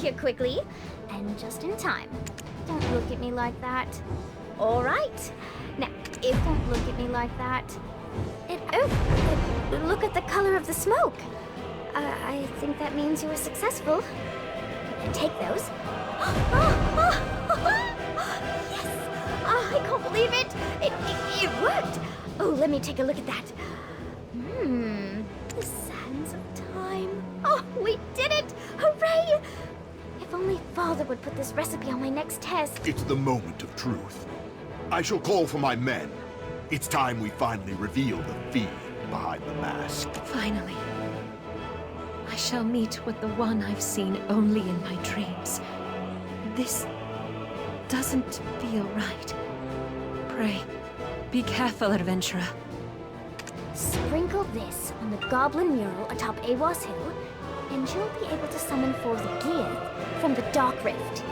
Speaker 2: here quickly, and just in time. Don't look at me like that. All right. Now, don't look at me like that. Look at the color of the smoke. I think that means you were successful. Take those. Yes! I can't believe it. It worked. Oh, let me take a look at that. The sands of time. Oh, we did it! Hooray! If only Father would put this recipe on my next test.
Speaker 16: It's the moment of truth. I shall call for my men. It's time we finally reveal the fiend behind the mask.
Speaker 15: Finally. I shall meet with the one I've seen only in my dreams. This doesn't feel right. Pray, be careful, adventurer.
Speaker 2: Sprinkle this on the goblin mural atop Awas Hill, and you'll be able to summon forth Gear from the Dark Rift.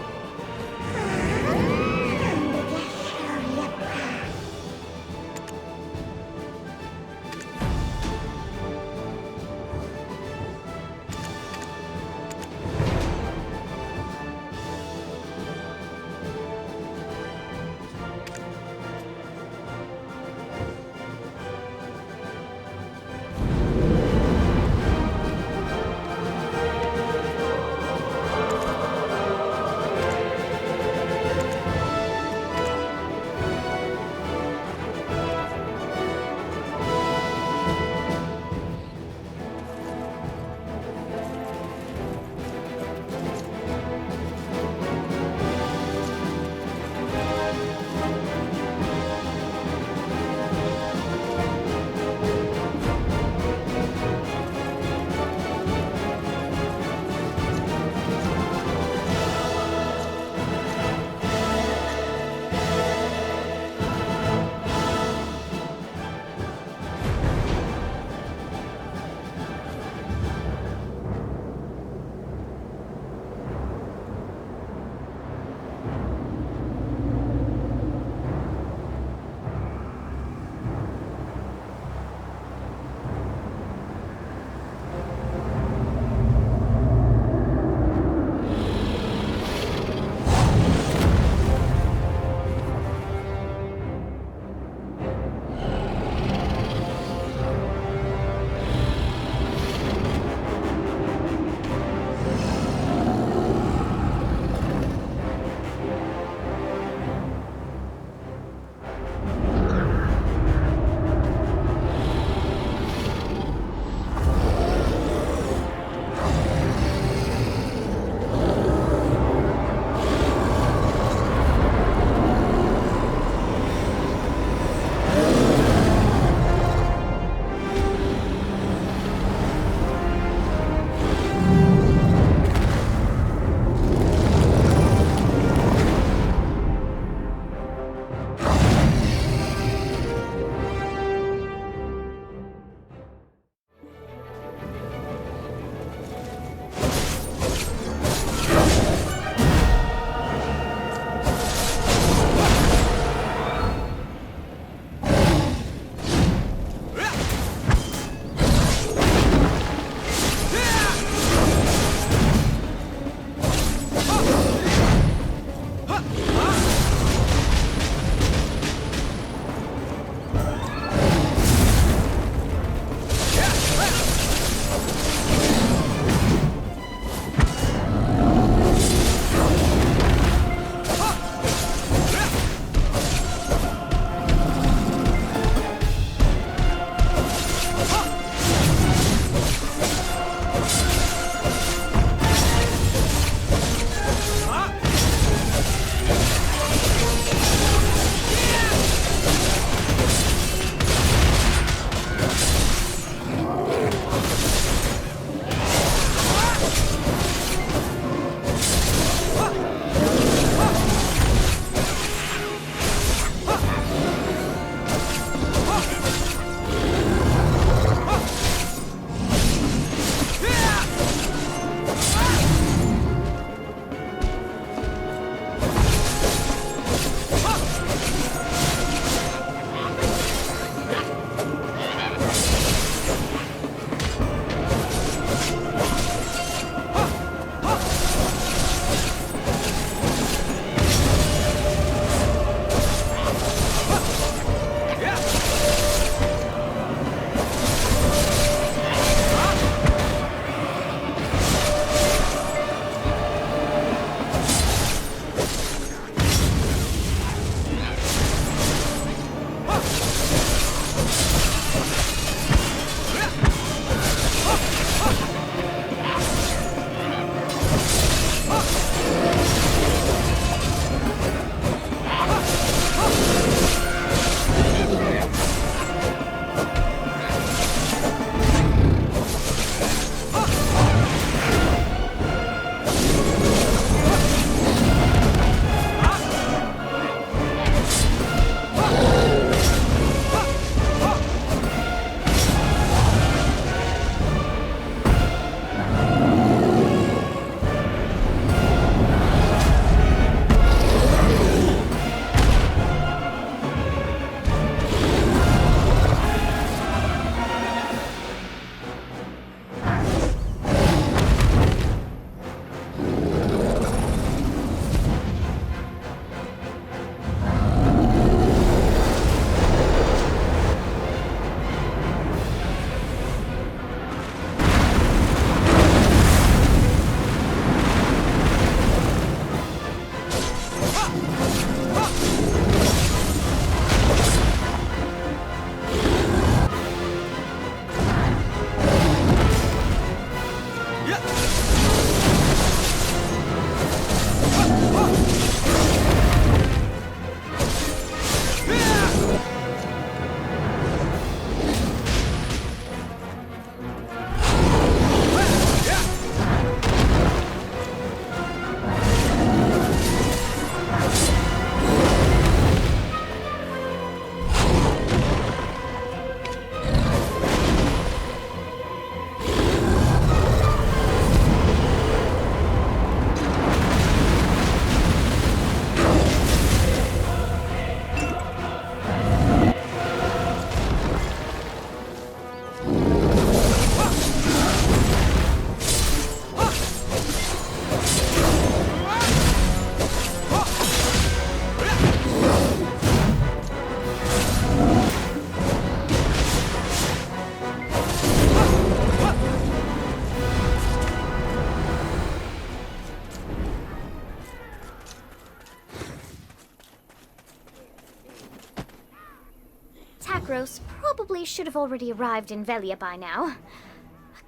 Speaker 2: should have already arrived in Velia by now.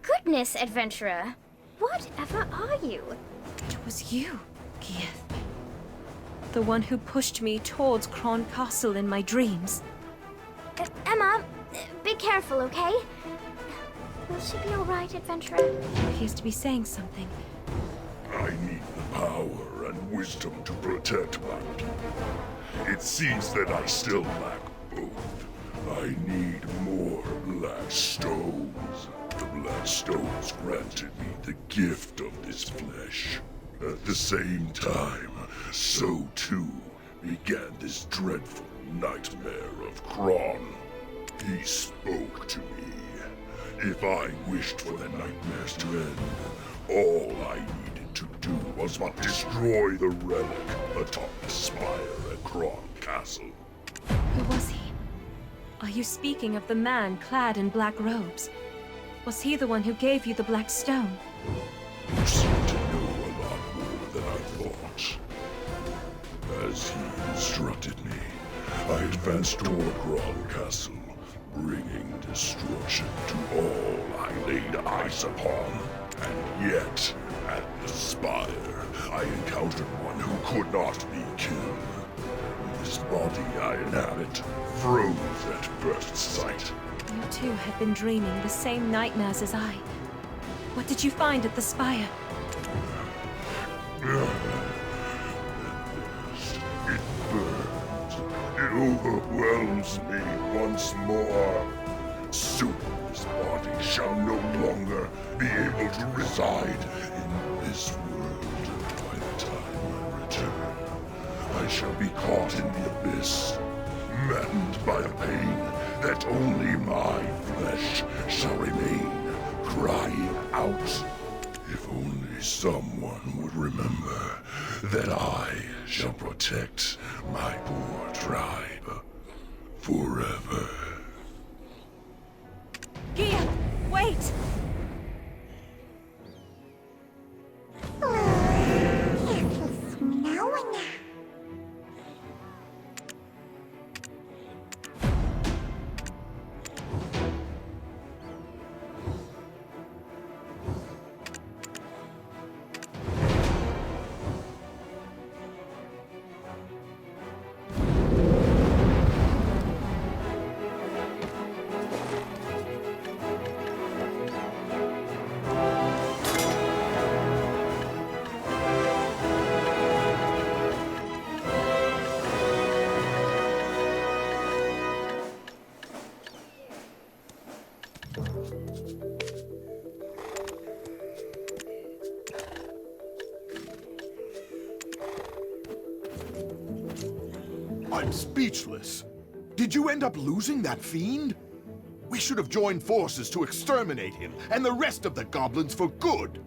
Speaker 2: Goodness, adventurer. Whatever are you?
Speaker 15: It was you, Gieth. The one who pushed me towards Cron Castle in my dreams.
Speaker 2: Emma, be careful, okay? Will she be alright, adventurer?
Speaker 15: He appears to be saying something.
Speaker 16: I need the power and wisdom to protect my people. It seems that I still lack both. I need more black stones. The black stones granted me the gift of this flesh. At the same time, so too began this dreadful nightmare of Kron. He spoke to me. If I wished for the nightmares to end, all I needed to do was but destroy the relic atop the spire at Kron Castle.
Speaker 15: Who was he? Are you speaking of the man clad in black robes? Was he the one who gave you the black stone?
Speaker 16: You seem to know a lot more than I thought. As he instructed me, I advanced toward Kron Castle, bringing destruction to all I laid eyes upon. And yet, at the spire, I encountered one who could not be killed. This body I inhabit froze at first sight.
Speaker 15: You too have been dreaming the same nightmares as I. What did you find at the spire?
Speaker 16: It burns. It overwhelms me once more. Soon this body shall no longer be able to reside in this world. By the time I return, I shall be caught in the abyss, maddened by a pain that only my flesh shall remain, crying out. If only someone would remember that I shall protect my poor tribe forever.
Speaker 15: Gia, wait!
Speaker 16: I'm speechless. Did you end up losing that fiend? We should have joined forces to exterminate him and the rest of the goblins for good.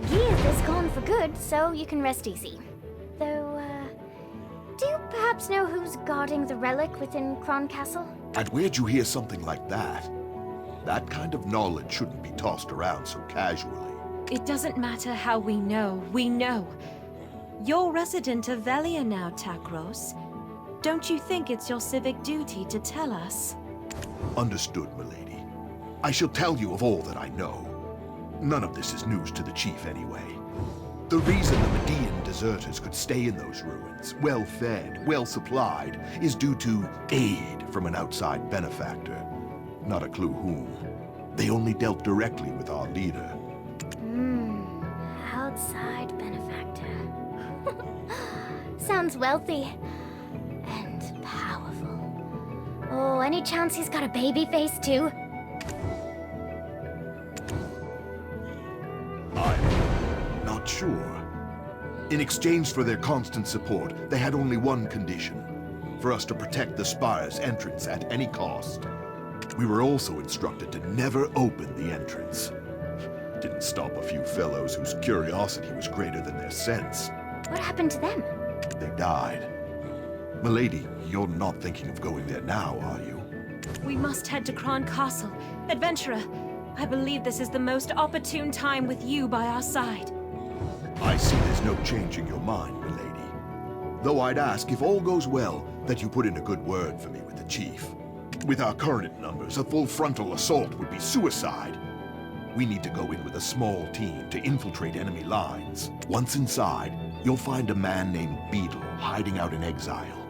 Speaker 2: Gieth is gone for good, so you can rest easy. Though, do you perhaps know who's guarding the relic within Kron Castle?
Speaker 16: And where'd you hear something like that? That kind of knowledge shouldn't be tossed around so casually.
Speaker 15: It doesn't matter how we know. We know. You're resident of Velia now, Takros. Don't you think it's your civic duty to tell us?
Speaker 16: Understood, milady. I shall tell you of all that I know. None of this is news to the chief anyway. The reason the Median deserters could stay in those ruins, well-fed, well-supplied, is due to aid from an outside benefactor. Not a clue whom. They only dealt directly with our leader.
Speaker 2: Outside benefactor. Sounds wealthy. And powerful. Oh, any chance he's got a baby face, too?
Speaker 16: I'm not sure. In exchange for their constant support, they had only one condition: for us to protect the spire's entrance at any cost. We were also instructed to never open the entrance. Didn't stop a few fellows whose curiosity was greater than their sense.
Speaker 2: What happened to them?
Speaker 16: They died. Milady, you're not thinking of going there now, are you?
Speaker 15: We must head to Kron Castle. Adventurer, I believe this is the most opportune time with you by our side.
Speaker 16: I see there's no changing your mind, milady. Though I'd ask, if all goes well, that you put in a good word for me with the chief. With our current numbers, a full frontal assault would be suicide. We need to go in with a small team to infiltrate enemy lines. Once inside, you'll find a man named Beetle hiding out in exile.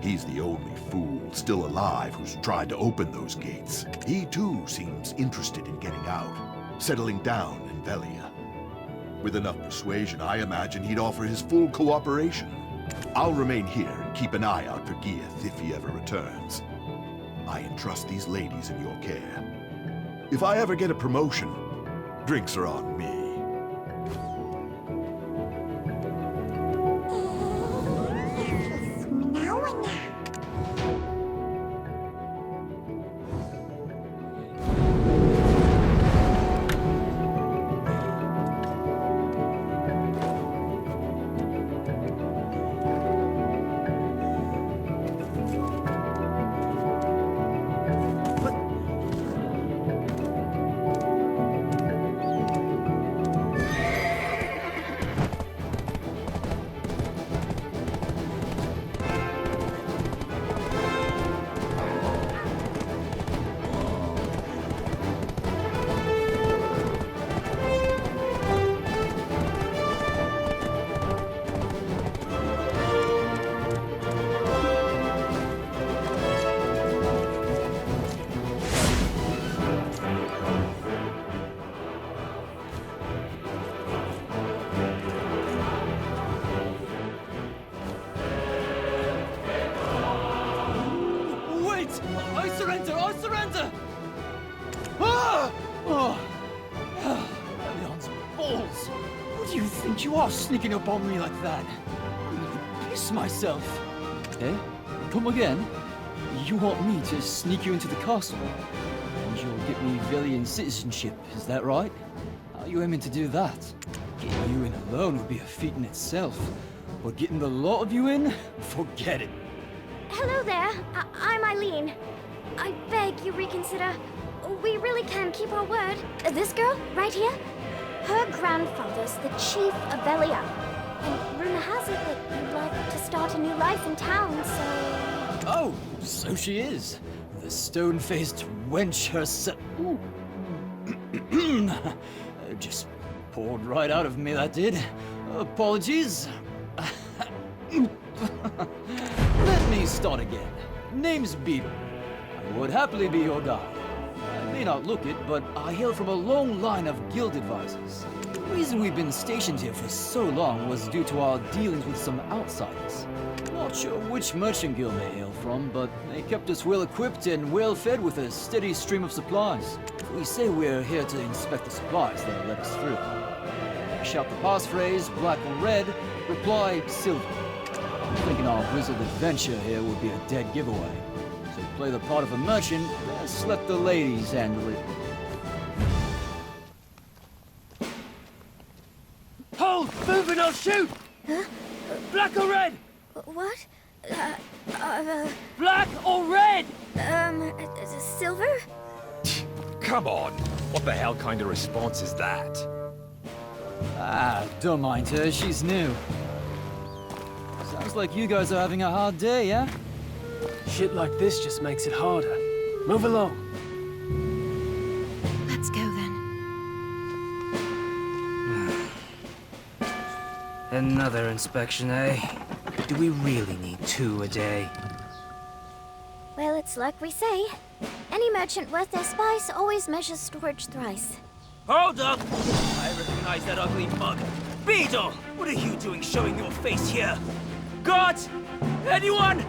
Speaker 16: He's the only fool still alive who's tried to open those gates. He too seems interested in getting out, settling down in Velia. With enough persuasion, I imagine he'd offer his full cooperation. I'll remain here and keep an eye out for Gieth if he ever returns. I entrust these ladies in your care. If I ever get a promotion, drinks are on me.
Speaker 18: I surrender! Ah! Oh! Leon's balls! Who do you think you are, sneaking up on me like that? I'm gonna piss myself. Eh? Come again? You want me to sneak you into the castle? And you'll get me Velian citizenship, is that right? How are you aiming to do that? Getting you in alone would be a feat in itself. But getting the lot of you in? Forget it.
Speaker 2: Hello there. I'm Eileen. I beg you reconsider. We really can keep our word. This girl, right here, her grandfather's the chief of Velia. And rumor has it that you'd like to start a new life in town, so...
Speaker 18: Oh, so she is. The stone-faced wench herself. Just poured right out of me, that did. Apologies. Let me start again. Name's Beetle. I would happily be your guide. I may not look it, but I hail from a long line of guild advisors. The reason we've been stationed here for so long was due to our dealings with some outsiders. Not sure which merchant guild they hail from, but they kept us well equipped and well fed with a steady stream of supplies. If we say we're here to inspect the supplies, they'll let us through. Shout the passphrase, black or red, reply silver. I'm thinking our Blizzard adventure here would be a dead giveaway. So play the part of a merchant, let's let the ladies handle it.
Speaker 6: Hold! Move and I'll shoot!
Speaker 2: Huh?
Speaker 6: Black or red?
Speaker 2: What?
Speaker 6: Black or red?
Speaker 2: Silver?
Speaker 11: Come on! What the hell kind of response is that?
Speaker 18: Ah, don't mind her, she's new. Sounds like you guys are having a hard day, yeah?
Speaker 19: Shit like this just makes it harder. Move along.
Speaker 15: Let's go then.
Speaker 3: Another inspection, eh? Do we really need 2 a day?
Speaker 2: Well, it's like we say. Any merchant worth their spice always measures storage thrice.
Speaker 13: Hold up! I recognize that ugly mug. Beetle! What are you doing showing your face here? Guards! Anyone?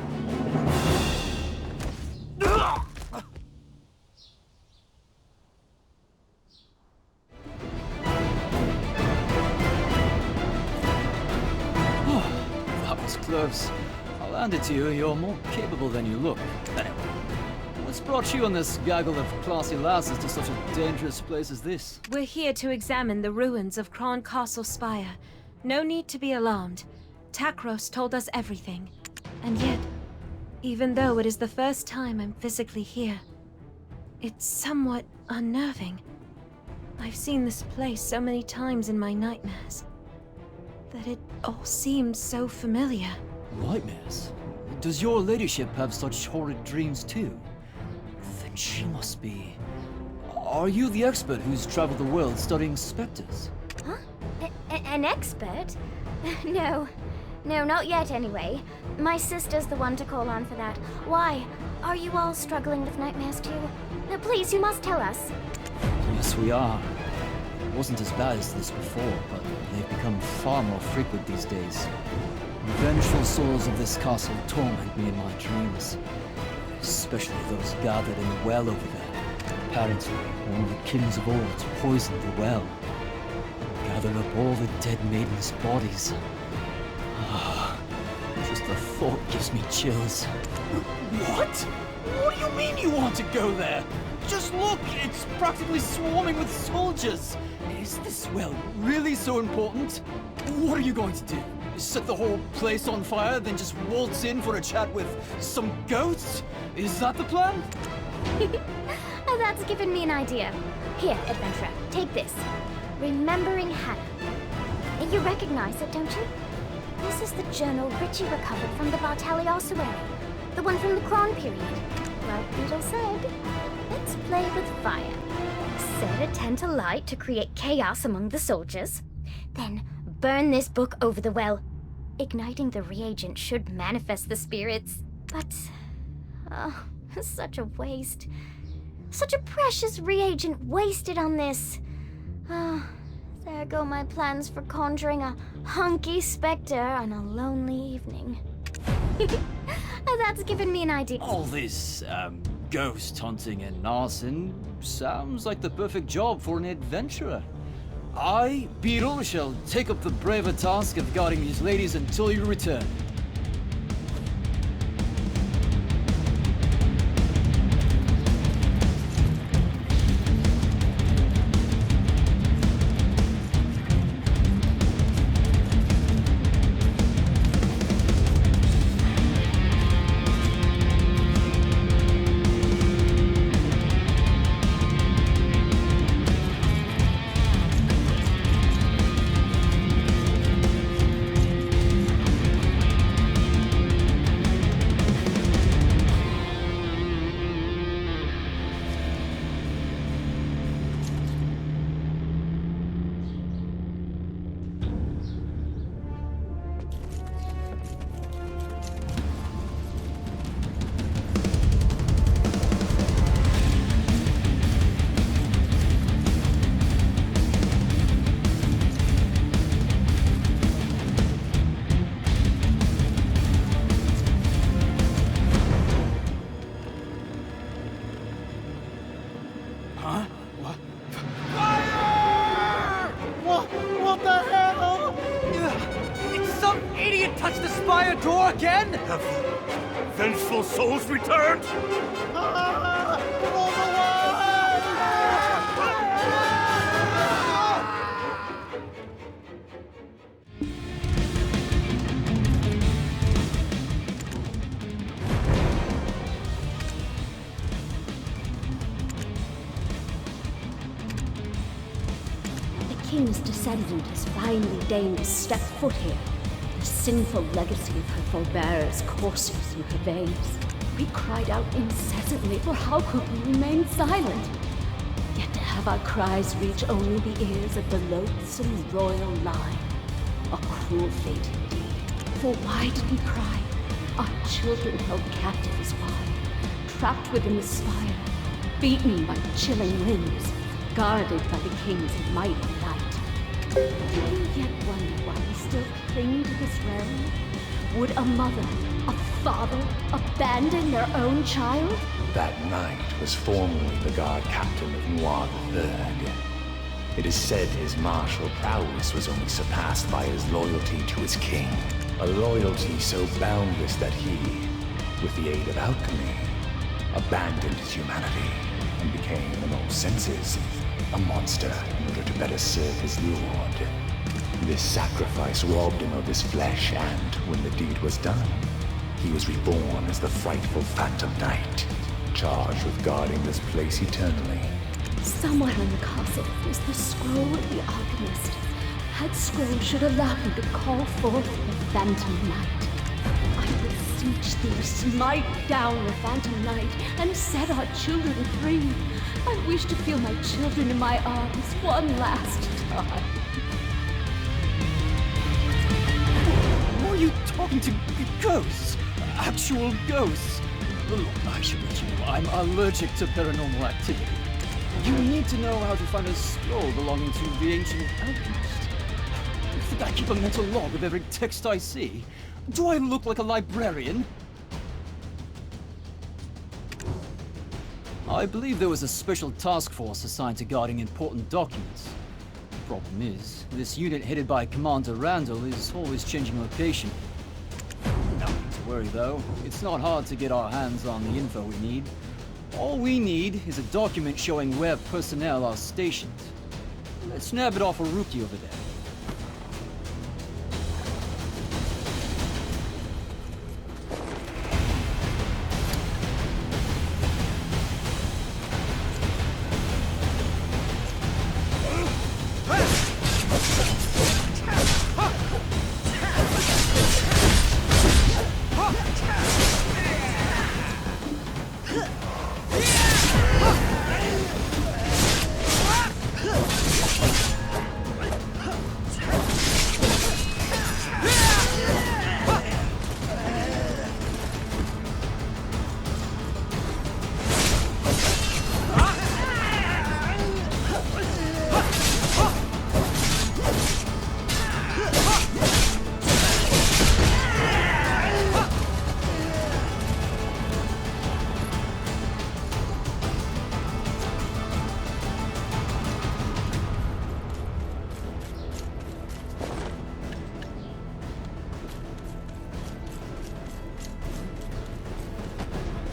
Speaker 18: That was close. I'll hand it to you, you're more capable than you look. Anyway, what's brought you and this gaggle of classy lasses to such a dangerous place as this?
Speaker 15: We're here to examine the ruins of Kron Castle Spire. No need to be alarmed. Takros told us everything. And yet, even though it is the first time I'm physically here, it's somewhat unnerving. I've seen this place so many times in my nightmares that it all seems so familiar.
Speaker 18: Nightmares? Does your ladyship have such horrid dreams too? She must be... Are you the expert who's traveled the world studying specters?
Speaker 2: Huh? An expert? No. No, not yet anyway. My sister's the one to call on for that. Why? Are you all struggling with nightmares too? No, please, you must tell us.
Speaker 18: Yes, we are. It wasn't as bad as this before, but they've become far more frequent these days. The vengeful souls of this castle torment me in my dreams. Especially those gathered in the well over there. Apparently, one of the kings of old poisoned the well. Gathered up all the dead maidens' bodies. Just the thought gives me chills.
Speaker 20: What? What do you mean you want to go there? Just look, it's practically swarming with soldiers. Is this well really so important? What are you going to do? Set the whole place on fire, then just waltz in for a chat with some goats? Is that the plan?
Speaker 2: Oh, that's given me an idea. Here, adventurer, take this. Remembering Hannah. You recognize it, don't you? This is the journal Richie recovered from the Bartali ossuary. The one from the Kron period. Like Beetle said, let's play with fire. Set a tent alight to create chaos among the soldiers. Then burn this book over the well. Igniting the reagent should manifest the spirits. But, such a waste. Such a precious reagent wasted on this. There go my plans for conjuring a hunky specter on a lonely evening. That's given me an idea.
Speaker 18: All this, ghost hunting and arson sounds like the perfect job for an adventurer. I, Beetle, shall take up the braver task of guarding these ladies until you return.
Speaker 20: What the hell? Did some idiot touch the spire door again?
Speaker 12: Have the vengeful souls returned?
Speaker 9: The king's descendant has finally deigned to step foot here. The sinful legacy of her forebears courses through her veins. We cried out incessantly, for how could we remain silent? Yet to have our cries reach only the ears of the loathsome royal line. A cruel fate indeed. For why did we cry? Our children held captive as why, trapped within the spire, beaten by chilling winds, guarded by the king's mighty light. Do you yet wonder why we still cling to this realm? Would a mother, a father, abandon their own child?
Speaker 21: That knight was formerly the guard captain of Noir III. It is said his martial prowess was only surpassed by his loyalty to his king. A loyalty so boundless that he, with the aid of alchemy, abandoned his humanity and became, in all senses, a monster in order to better serve his lord. This sacrifice robbed him of his flesh, and when the deed was done, he was reborn as the frightful Phantom Knight, charged with guarding this place eternally.
Speaker 9: Somewhere in the castle is the scroll of the alchemist. That scroll should allow him to call forth the Phantom Knight. I will beseech thee, smite down the phantom night and set our children free. I wish to feel my children in my arms one last time.
Speaker 18: Were you talking to ghosts? Actual ghosts? Look, I should let you know I'm allergic to paranormal activity. You need to know how to find a scroll belonging to the ancient alchemist. You think I keep a mental log of every text I see? Do I look like a librarian? I believe there was a special task force assigned to guarding important documents. The problem is, this unit headed by Commander Randall is always changing location. Nothing to worry though. It's not hard to get our hands on the info we need. All we need is a document showing where personnel are stationed. Let's nab it off a rookie over there.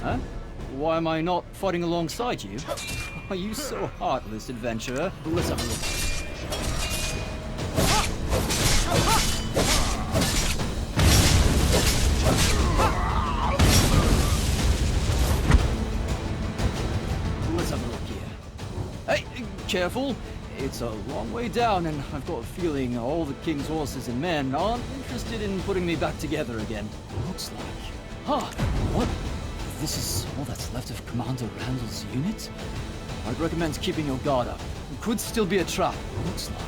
Speaker 18: Huh? Why am I not fighting alongside you? Are you so heartless, adventurer? Let's have a look. Let's have a look here. Hey, careful! It's a long way down, and I've got a feeling all the king's horses and men aren't interested in putting me back together again. Looks like... Huh! What? This is all that's left of Commander Randall's unit? I'd recommend keeping your guard up. It could still be a trap, looks like.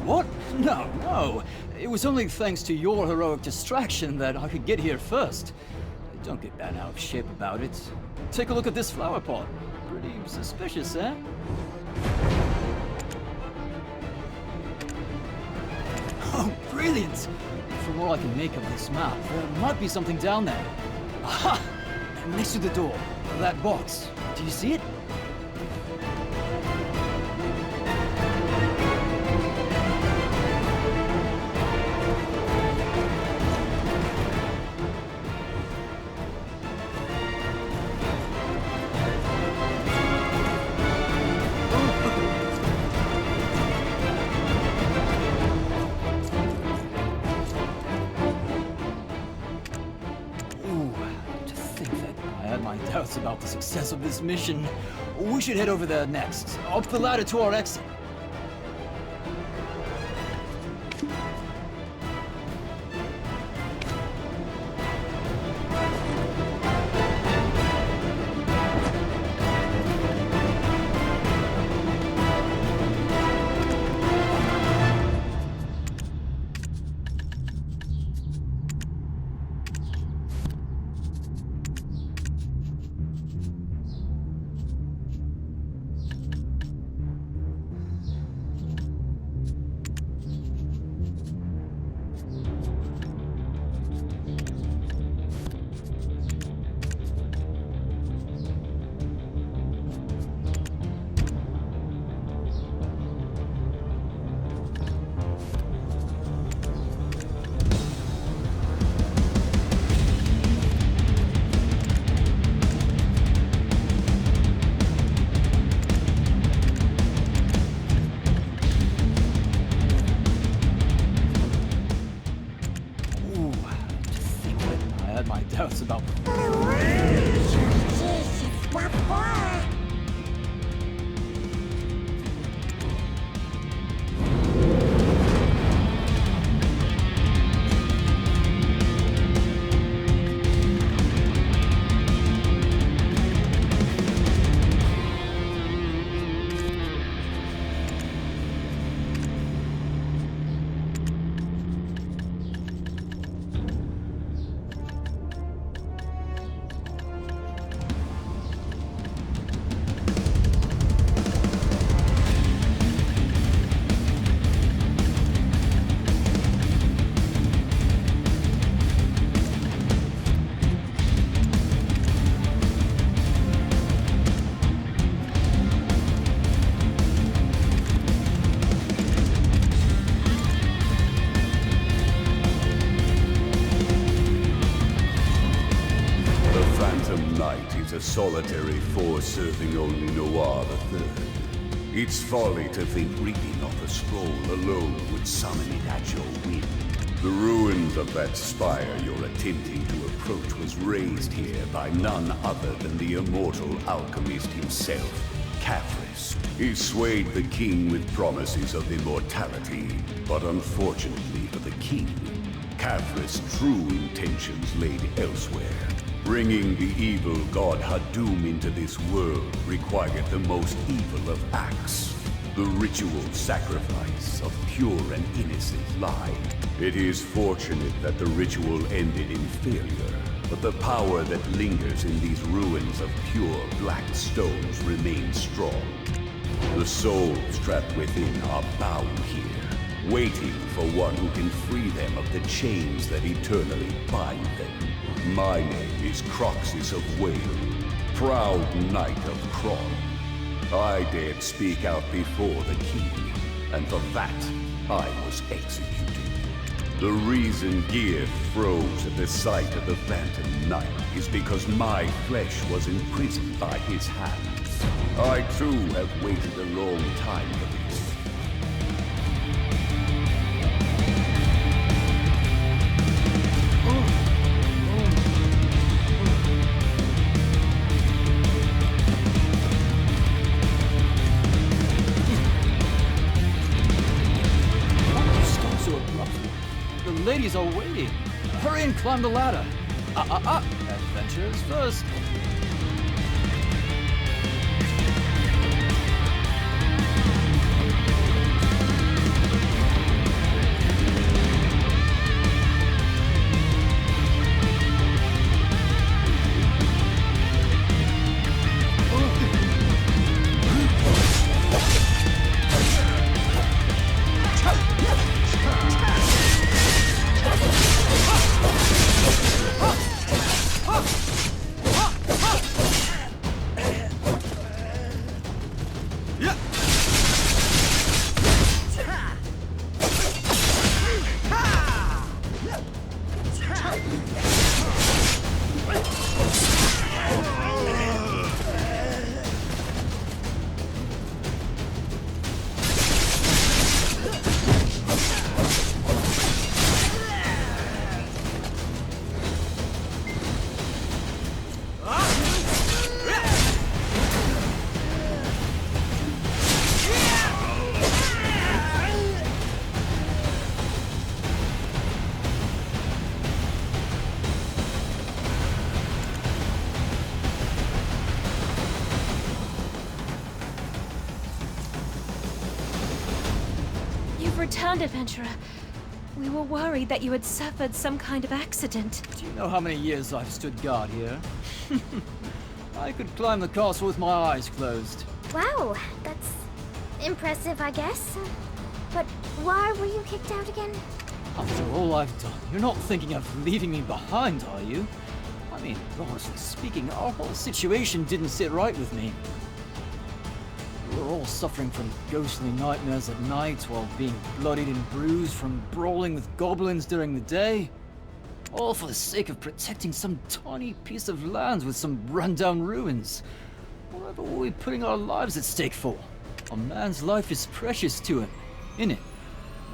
Speaker 18: What? No, no. It was only thanks to your heroic distraction that I could get here first. Don't get bent out of shape about it. Take a look at this flower pot. Pretty suspicious, eh? Oh, brilliant! From what I can make of this map, there might be something down there. Aha! Next to the door, that box. Do you see it? Doubts about the success of this mission. We should head over there next, up the ladder to our exit. Doubts about
Speaker 1: a solitary force serving only Noir III. It's folly to think reading off a scroll alone would summon it at your whim. The ruins of that spire you're attempting to approach was raised here by none other than the immortal alchemist himself, Caphras. He swayed the king with promises of immortality, but unfortunately for the king, Caphras' true intentions laid elsewhere. Bringing the evil god Hadum into this world required the most evil of acts. The ritual sacrifice of pure and innocent life. It is fortunate that the ritual ended in failure, but the power that lingers in these ruins of pure black stones remains strong. The souls trapped within are bound here, waiting for one who can free them of the chains that eternally bind them. My name is Croxus of Whale, proud knight of Kron. I dared speak out before the king, and for that, I was executed. The reason Gear froze at the sight of the Phantom Knight is because my flesh was imprisoned by his hands. I too have waited a long time for this.
Speaker 18: Ladies are waiting. Hurry and climb the ladder. Adventures first.
Speaker 15: returned, adventurer. We were worried that you had suffered some kind of accident.
Speaker 18: Do you know how many years I've stood guard here? I could climb the castle with my eyes closed.
Speaker 2: Wow, that's impressive, I guess. But why were you kicked out again?
Speaker 18: After all I've done, you're not thinking of leaving me behind, are you? I mean, honestly speaking, our whole situation didn't sit right with me. We were all suffering from ghostly nightmares at night while being bloodied and bruised from brawling with goblins during the day. All for the sake of protecting some tiny piece of land with some rundown ruins. Whatever were we putting our lives at stake for? A man's life is precious to him, innit?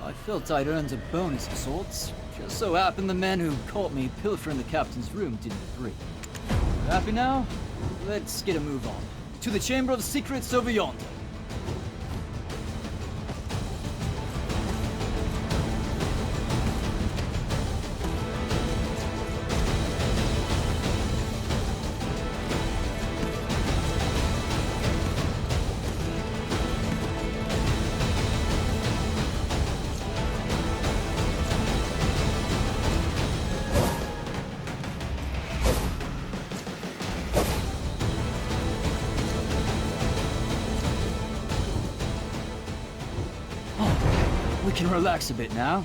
Speaker 18: I felt I'd earned a bonus of sorts. Just so happened the man who caught me pilfering the captain's room didn't agree. Happy now? Let's get a move on. To the Chamber of Secrets over yonder. We can relax a bit now.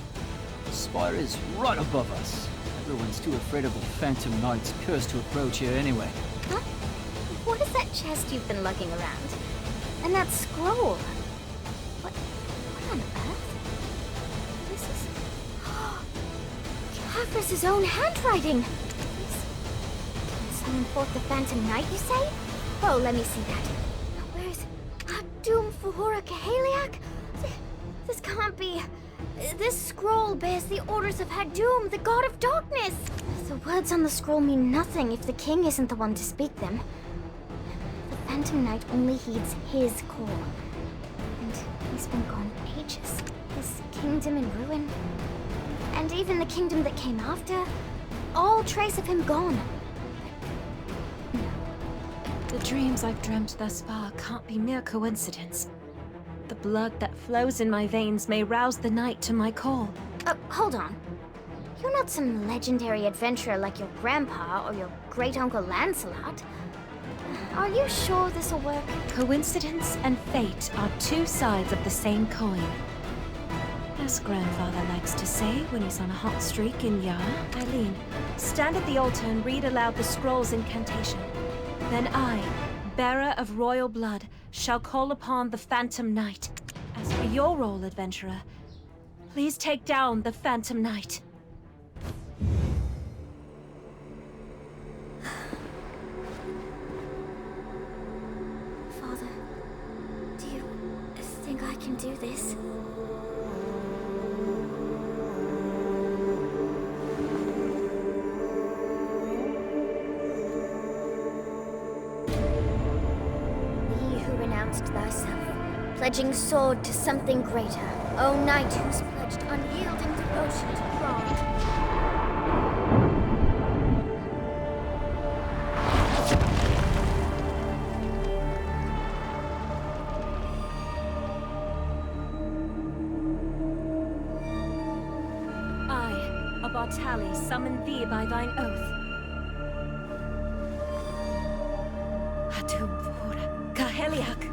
Speaker 18: The spire is right above us. Everyone's too afraid of the Phantom Knight's curse to approach here anyway.
Speaker 2: Huh? What is that chest you've been lugging around? And that scroll? What on earth? This is... Kafris' own handwriting! Summon forth the Phantom Knight, you say? Oh, let me see that. Where's... Doom Fuhura Kaheliak? This can't be... This scroll bears the orders of Hadum, the god of darkness! The words on the scroll mean nothing if the king isn't the one to speak them. The Phantom Knight only heeds his call. And he's been gone ages. His kingdom in ruin. And even the kingdom that came after. All trace of him gone.
Speaker 15: The dreams I've dreamt thus far can't be mere coincidence. The blood that flows in my veins may rouse the night to my call.
Speaker 2: Hold on. You're not some legendary adventurer like your grandpa or your great-uncle Lancelot. Are you sure this'll work?
Speaker 15: Coincidence and fate are two sides of the same coin. As grandfather likes to say when he's on a hot streak in Yara. Eileen, stand at the altar and read aloud the scroll's incantation. Then I, bearer of royal blood, shall call upon the Phantom Knight. As for your role, adventurer, please take down the Phantom Knight.
Speaker 2: Father, do you think I can do this? Thyself, pledging sword to something greater, O knight who's pledged unyielding devotion to Bordge.
Speaker 15: I, a Bartali, summon thee by thine oath. Hadum Fuhura Kaheliak.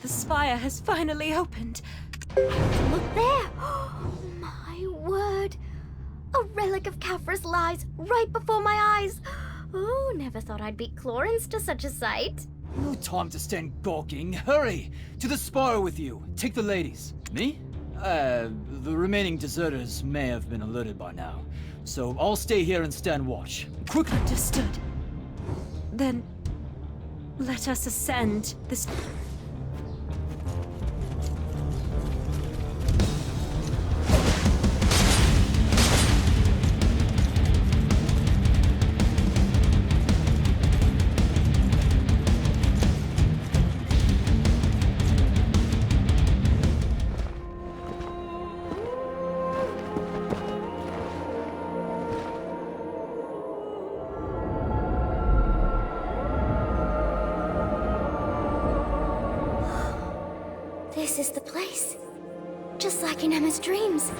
Speaker 15: The spire has finally opened.
Speaker 2: Look there! My word! A relic of Caphras lies right before my eyes. Oh, never thought I'd beat Clorens to such a sight.
Speaker 18: No time to stand gawking. Hurry! To the spire with you. Take the ladies. Me? The remaining deserters may have been alerted by now. So I'll stay here and stand watch. Quickly!
Speaker 15: Understood. Then, let us ascend this...
Speaker 2: This is the place. Just like in Emma's dreams.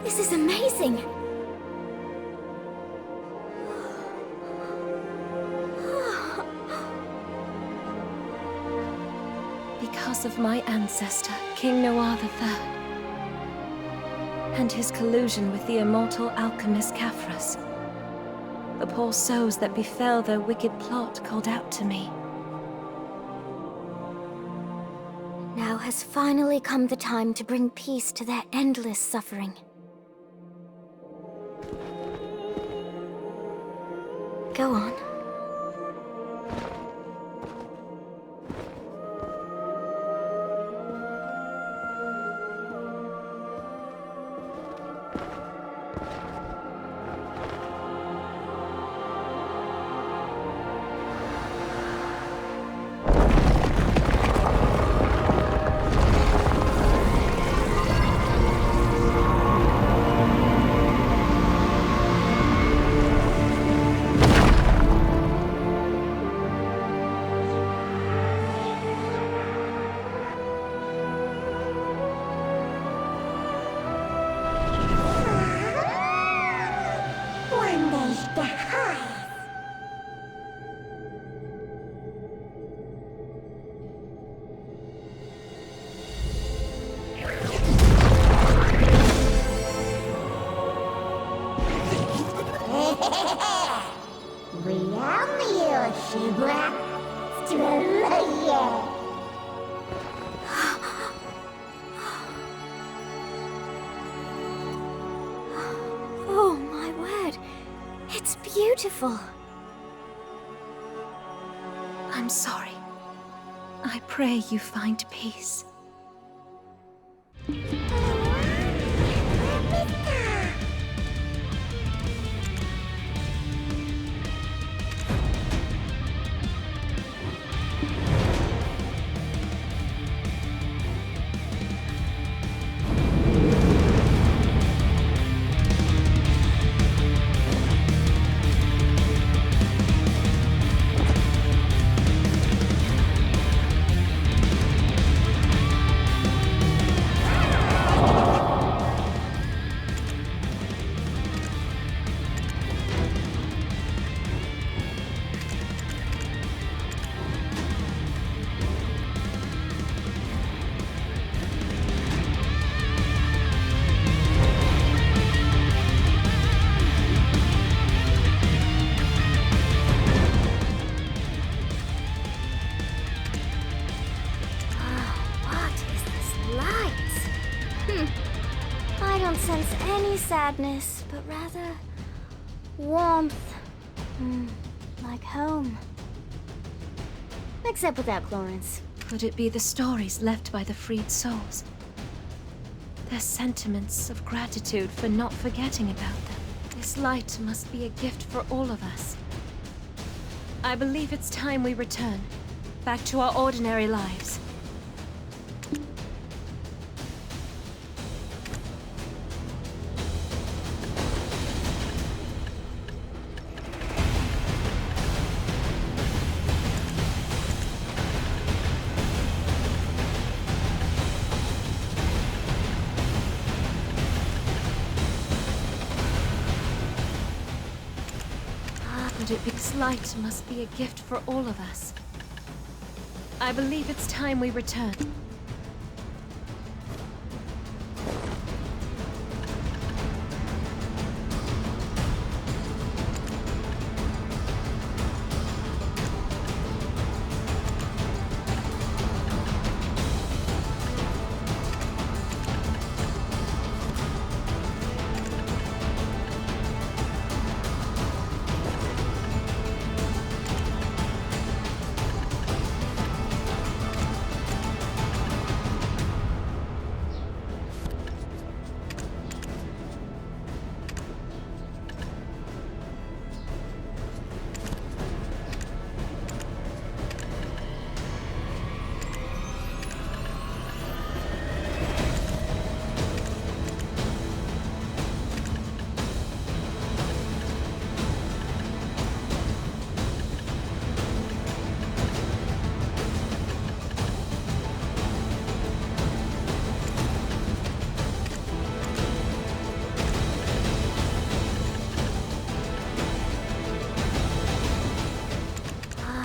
Speaker 2: This is amazing.
Speaker 15: Because of my ancestor, King Noir III, and his collusion with the immortal alchemist Caphras, the poor souls that befell their wicked plot called out to me.
Speaker 2: Now has finally come the time to bring peace to their endless suffering. Go on. Oh my word, it's beautiful.
Speaker 15: I'm sorry. I pray you find peace.
Speaker 2: I don't sense any sadness, but rather warmth. Like home. Except without Clorens.
Speaker 15: Could it be the stories left by the freed souls? Their sentiments of gratitude for not forgetting about them. This light must be a gift for all of us. I believe it's time we return, back to our ordinary lives. But this light must be a gift for all of us. I believe it's time we return.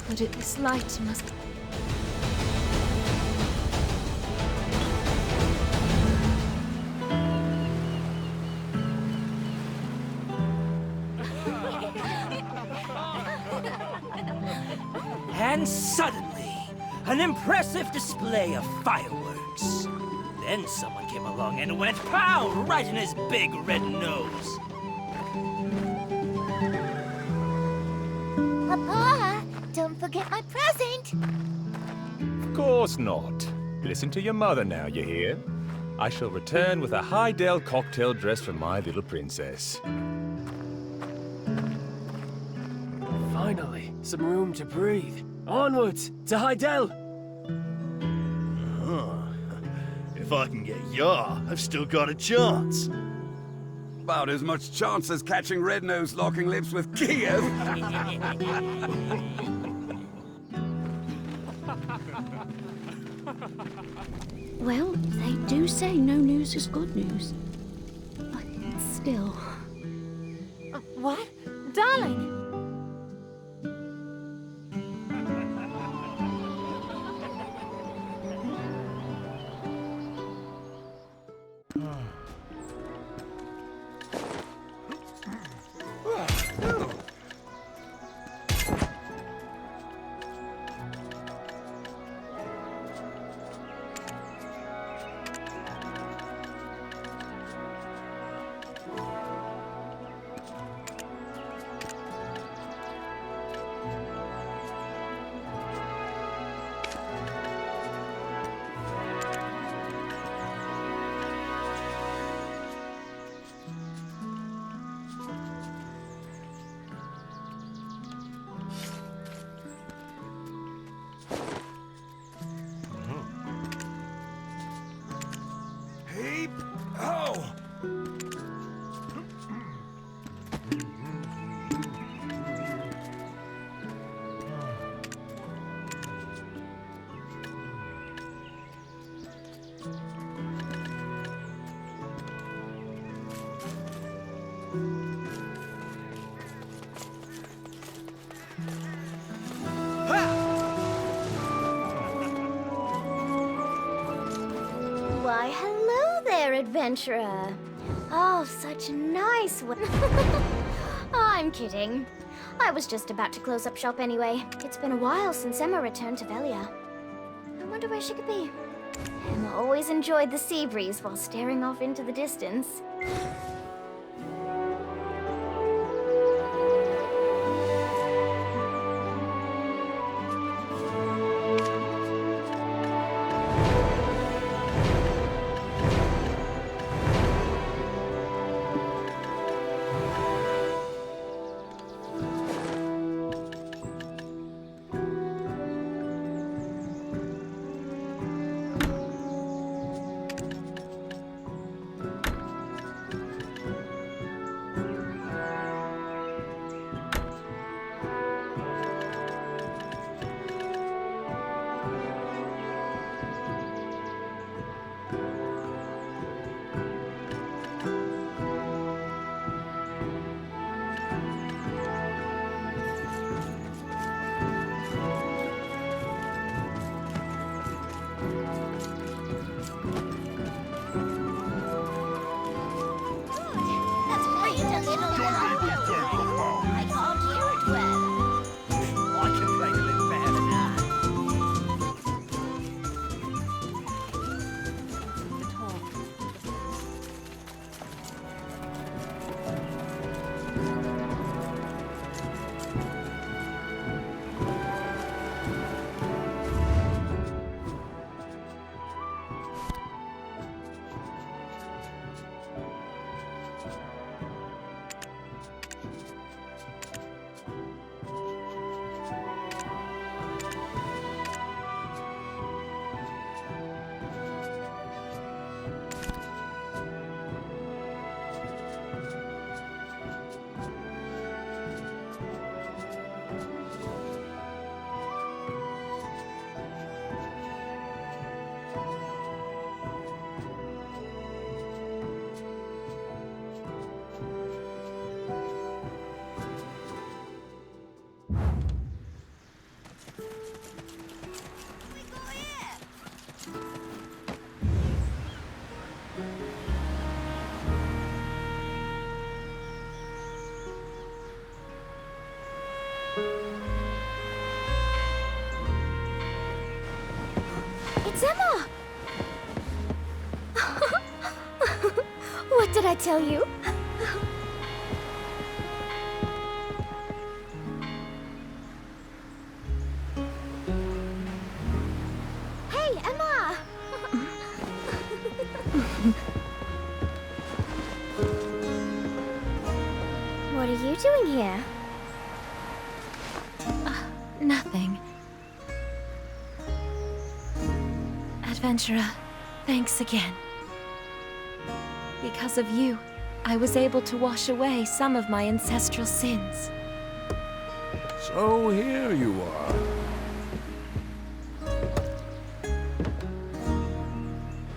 Speaker 15: But this light must...
Speaker 13: And suddenly, an impressive display of fireworks. Then someone came along and went pow right in his big red nose.
Speaker 2: Papa, don't forget my present.
Speaker 4: Of course not. Listen to your mother now, you hear? I shall return with a Highdale cocktail dress for my little princess.
Speaker 19: Finally, some room to breathe. Onwards, to Highdale!
Speaker 22: If I can get Yar, I've still got a chance.
Speaker 23: About as much chance as catching Red-Nosed locking lips with Kiev.
Speaker 24: Well, they do say no news is good news. But still...
Speaker 5: What? Darling!
Speaker 2: Why, hello there, adventurer. Oh, such a nice one. I'm kidding. I was just about to close up shop anyway. It's been a while since Emma returned to Velia. I wonder where she could be. Emma always enjoyed the sea breeze while staring off into the distance. It's Emma! What did I tell you? Hey, Emma! What are you doing here?
Speaker 15: Nothing. Adventurer, thanks again. Because of you, I was able to wash away some of my ancestral sins.
Speaker 7: So here you are.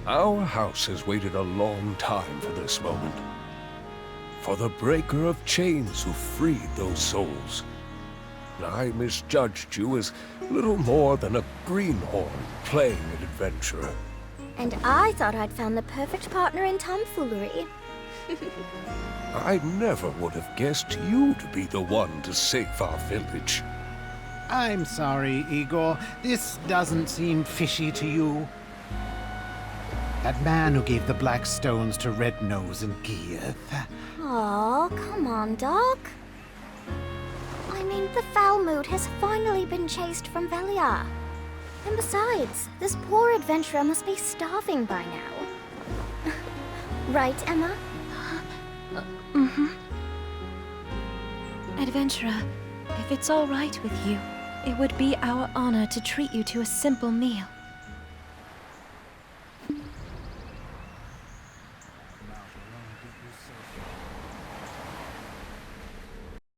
Speaker 7: Our house has waited a long time for this moment. For the breaker of chains who freed those souls. I misjudged you as little more than a greenhorn playing an adventurer.
Speaker 2: And I thought I'd found the perfect partner in tomfoolery.
Speaker 7: I never would have guessed you to be the one to save our village.
Speaker 8: I'm sorry, Igor. This doesn't seem fishy to you. That man who gave the black stones to Red Nose and Geeth.
Speaker 2: Aw, come on, Doc. I mean, the foul mood has finally been chased from Velia. And besides, this poor adventurer must be starving by now. Right, Emma?
Speaker 15: Mm-hmm. Adventurer, if it's all right with you, it would be our honor to treat you to a simple meal.